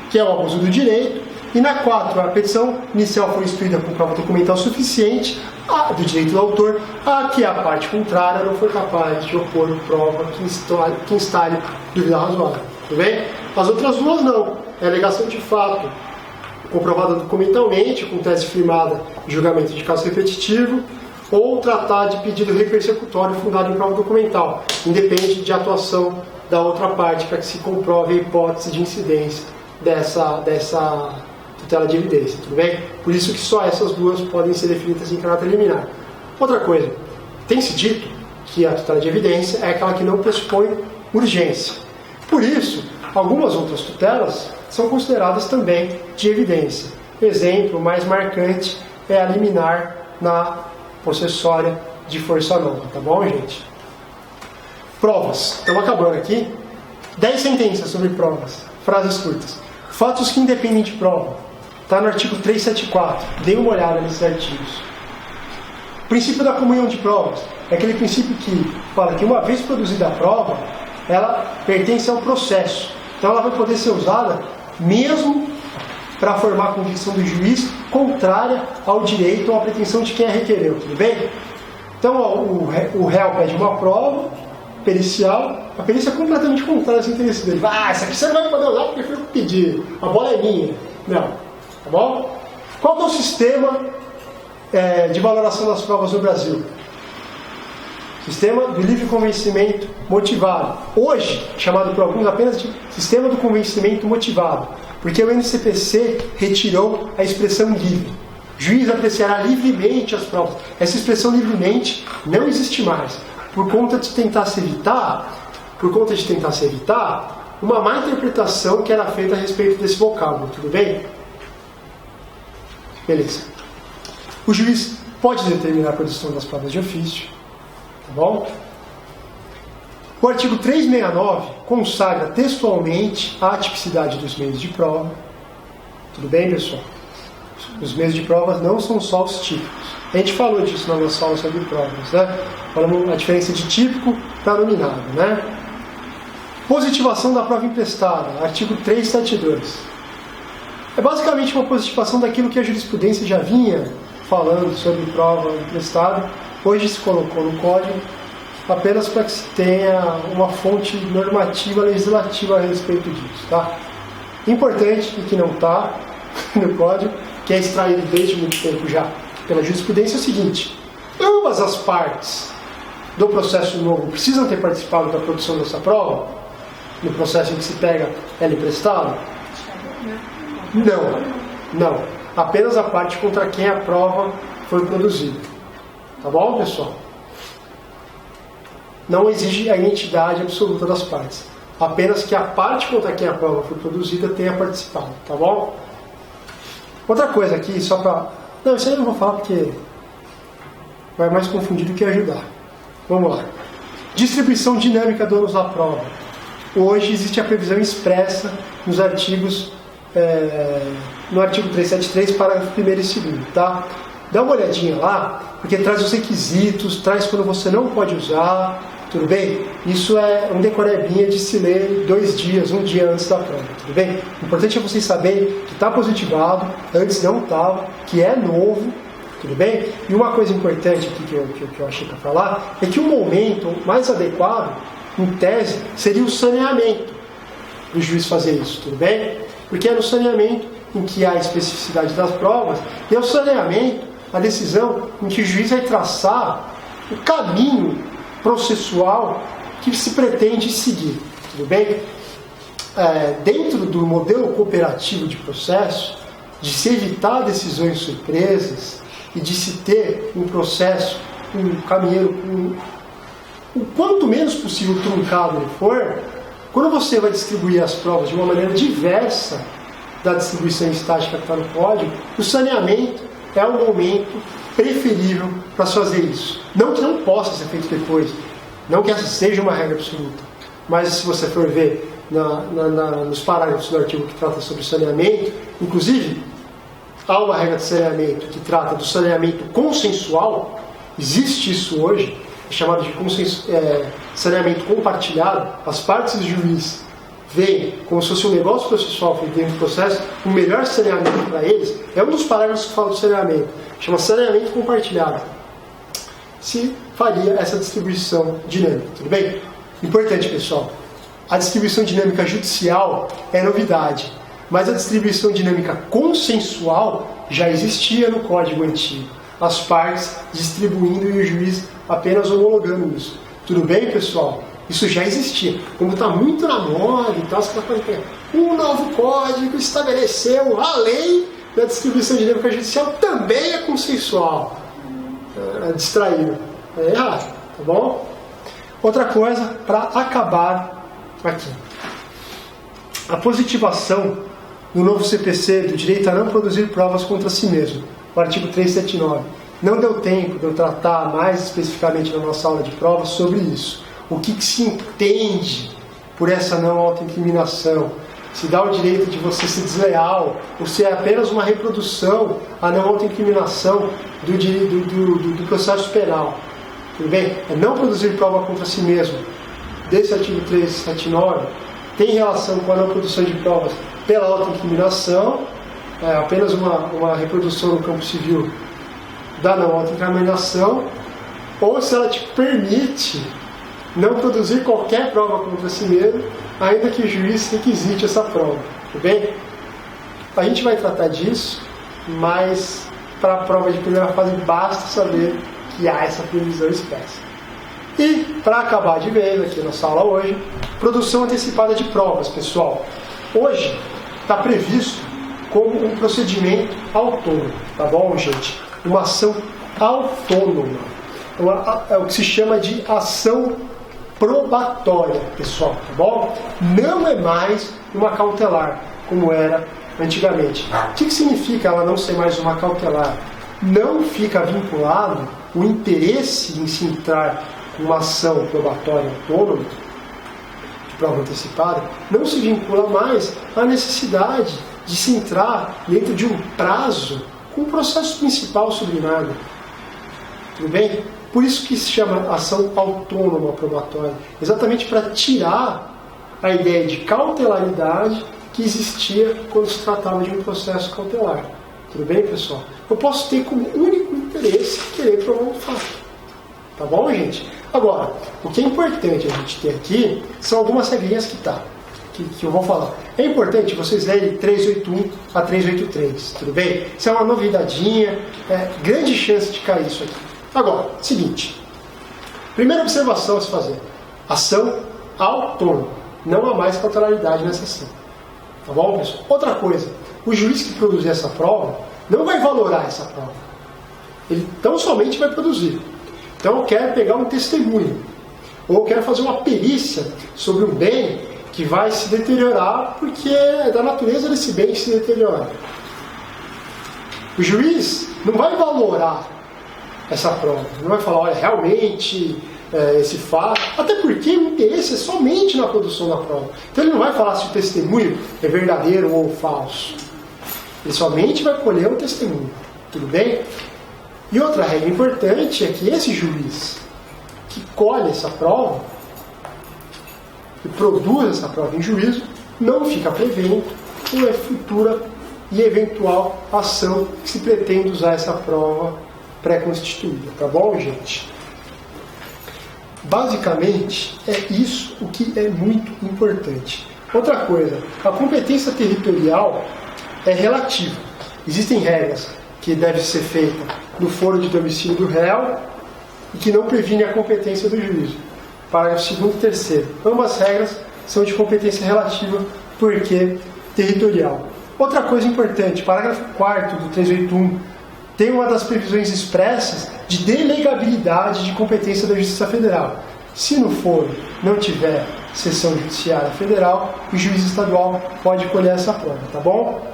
Que é o abuso do direito. E na 4, a petição inicial foi instruída com prova documental suficiente do direito do autor a que a parte contrária não foi capaz de opor prova que instale dúvida razoável. Tudo bem? As outras duas não. É alegação de fato comprovada documentalmente, com tese firmada em julgamento de caso repetitivo, ou tratar de pedido repersecutório fundado em prova documental. Independe de atuação da outra parte para que se comprove a hipótese de incidência dessa tutela de evidência, tudo bem? Por isso que só essas duas podem ser definidas em caráter liminar. Outra coisa, tem-se dito que a tutela de evidência é aquela que não pressupõe urgência. Por isso, algumas outras tutelas são consideradas também de evidência. O exemplo mais marcante é a liminar na possessória de força nova, tá bom, gente? Provas. Estamos acabando aqui. 10 sentenças sobre provas. Frases curtas. Fatos que independem de prova. Está no artigo 374. Dê uma olhada nesses artigos. O princípio da comunhão de provas é aquele princípio que fala que uma vez produzida a prova, ela pertence ao processo. Então ela vai poder ser usada mesmo para formar a convicção do juiz contrária ao direito ou à pretensão de quem a requereu. Tudo bem? Então o réu pede uma prova pericial, a perícia é completamente contrária ao interesse dele. Essa aqui você não vai poder usar porque foi o que pedir. A bola é minha. Não. Tá bom? Qual é o sistema de valoração das provas no Brasil? Sistema do livre convencimento motivado. Hoje, chamado por alguns apenas de sistema do convencimento motivado, porque o NCPC retirou a expressão livre. O juiz apreciará livremente as provas. Essa expressão livremente não existe mais. Por conta de tentar se evitar uma má interpretação que era feita a respeito desse vocábulo. Tudo bem? Beleza. O juiz pode determinar a produção das provas de ofício. Tá bom? O artigo 369 consagra textualmente a atipicidade dos meios de prova. Tudo bem, pessoal? Os meios de prova não são só os típicos. A gente falou disso na nossa aula sobre provas, né? Falamos a diferença de típico para nominado, né? Positivação da prova emprestada, artigo 372. É basicamente uma positivação daquilo que a jurisprudência já vinha falando sobre prova emprestada. Hoje se colocou no código apenas para que se tenha uma fonte normativa legislativa a respeito disso, tá? Importante, e que não está no código, que é extraído desde muito tempo já pela jurisprudência, é o seguinte: ambas as partes do processo novo precisam ter participado da produção dessa prova, no processo em que se pega ela emprestada? Não. Apenas a parte contra quem a prova foi produzida. Tá bom, pessoal? Não exige a identidade absoluta das partes. Apenas que a parte contra quem a prova foi produzida tenha participado. Tá bom? Outra coisa aqui, só para... Não, isso aí eu não vou falar porque vai mais confundir do que ajudar. Vamos lá. Distribuição dinâmica do ônus da prova. Hoje existe a previsão expressa nos artigos... no artigo 373, parágrafo 1º e 2º, tá? Dá uma olhadinha lá, porque traz os requisitos, traz quando você não pode usar, tudo bem? Isso é um decorebinha de se ler 2 dias, 1 dia antes da prova, tudo bem? O importante é vocês saberem que está positivado, antes não estava, que é novo, tudo bem? E uma coisa importante aqui que eu achei para falar, é que o momento mais adequado, em tese, seria o saneamento do juiz fazer isso, tudo bem? Porque é no saneamento em que há a especificidade das provas, e é o saneamento, a decisão em que o juiz vai traçar o caminho processual que se pretende seguir. Tudo bem? Dentro do modelo cooperativo de processo, de se evitar decisões surpresas e de se ter um processo, um caminheiro, o quanto menos possível truncado ele for, quando você vai distribuir as provas de uma maneira diversa da distribuição estática que está no código, o saneamento é o momento preferível para fazer isso. Não que não possa ser feito depois, não que essa seja uma regra absoluta, mas se você for ver nos parágrafos do artigo que trata sobre saneamento, inclusive há uma regra de saneamento que trata do saneamento consensual, existe isso hoje, é chamado de saneamento compartilhado. As partes do juiz veem como se fosse um negócio processual feito dentro do processo, o melhor saneamento para eles é um dos parágrafos que fala do saneamento, chama saneamento compartilhado. Se faria essa distribuição dinâmica, tudo bem? Importante, pessoal, a distribuição dinâmica judicial é novidade, mas a distribuição dinâmica consensual já existia no código antigo. As partes distribuindo e o juiz apenas homologando isso. Tudo bem, pessoal? Isso já existia. Como está muito na moda e tal, você pode ter um novo código estabeleceu a lei da distribuição dinâmica judicial também é consensual. Distraído. É errado, tá bom? Outra coisa, para acabar aqui. A positivação no novo CPC do direito a não produzir provas contra si mesmo, o artigo 379. Não deu tempo de eu tratar mais especificamente na nossa aula de provas sobre isso. O que se entende por essa não autoincriminação? Se dá o direito de você ser desleal, ou se é apenas uma reprodução a não autoincriminação do processo penal. Tudo bem? É não produzir prova contra si mesmo, desse artigo 379, tem relação com a não produção de provas pela autoincriminação, é apenas uma reprodução no campo civil da não autoincriminação, ou se ela te permite não produzir qualquer prova contra si mesmo, ainda que o juiz requisite essa prova, tudo bem? A gente vai tratar disso, mas para a prova de primeira fase basta saber que há essa previsão expressa. E, para acabar de vez aqui na sala hoje, produção antecipada de provas, pessoal. Hoje está previsto como um procedimento autônomo, tá bom, gente? Uma ação autônoma. É o que se chama de ação probatória, pessoal, tá bom? Não é mais uma cautelar, como era antigamente. O que significa ela não ser mais uma cautelar? Não fica vinculado o interesse em se entrar com uma ação probatória autônoma, de prova antecipada, não se vincula mais à necessidade de se entrar dentro de um prazo com o processo principal sublinhado. Tudo bem? Por isso que se chama ação autônoma probatória, exatamente para tirar a ideia de cautelaridade que existia quando se tratava de um processo cautelar. Tudo bem, pessoal? Eu posso ter como único interesse querer provar um fato. Tá bom, gente? Agora, o que é importante a gente ter aqui são algumas regrinhas que eu vou falar. É importante vocês lerem 381 a 383, tudo bem? Isso é uma novidadinha, grande chance de cair isso aqui. Agora, seguinte. Primeira observação a se fazer. Ação autônoma. Não há mais cautelaridade nessa ação. Tá bom, pessoal? Outra coisa. O juiz que produzir essa prova não vai valorar essa prova. Ele tão somente vai produzir. Então eu quero pegar um testemunho. Ou eu quero fazer uma perícia sobre um bem que vai se deteriorar porque é da natureza desse bem que se deteriora. O juiz não vai valorar essa prova. Não vai falar, olha, realmente esse fato, até porque o interesse é somente na produção da prova. Então ele não vai falar se o testemunho é verdadeiro ou falso. Ele somente vai colher o testemunho. Tudo bem? E outra regra importante é que esse juiz que colhe essa prova, que produz essa prova em juízo, não fica prevendo uma futura e eventual ação que se pretende usar essa prova pré-constituída. Tá bom, gente? Basicamente, é isso o que é muito importante. Outra coisa, a competência territorial é relativa. Existem regras que devem ser feitas no foro de domicílio do réu e que não previne a competência do juízo. Parágrafo 2º e 3º. Ambas regras são de competência relativa, porque territorial. Outra coisa importante, parágrafo 4º do 381 tem uma das previsões expressas de delegabilidade de competência da Justiça Federal. Se não for, não tiver sessão judiciária federal, o juiz estadual pode colher essa prova, tá bom?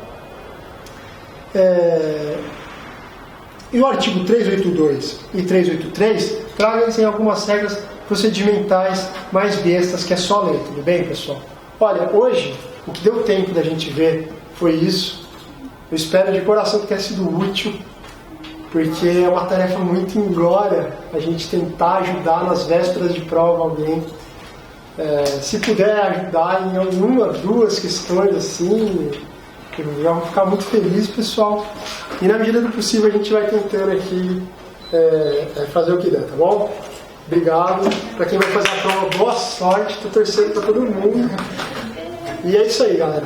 E o artigo 382 e 383 trazem algumas regras procedimentais mais bestas, que é só ler, tudo bem, pessoal? Olha, hoje, o que deu tempo da gente ver foi isso. Eu espero de coração que tenha sido útil, porque é uma tarefa muito inglória a gente tentar ajudar nas vésperas de prova alguém. Se puder ajudar em alguma, duas questões assim, eu já vou ficar muito feliz, pessoal. E na medida do possível a gente vai tentando aqui fazer o que der, tá bom? Obrigado. Para quem vai fazer a prova, boa sorte. Estou torcendo para todo mundo. E é isso aí, galera.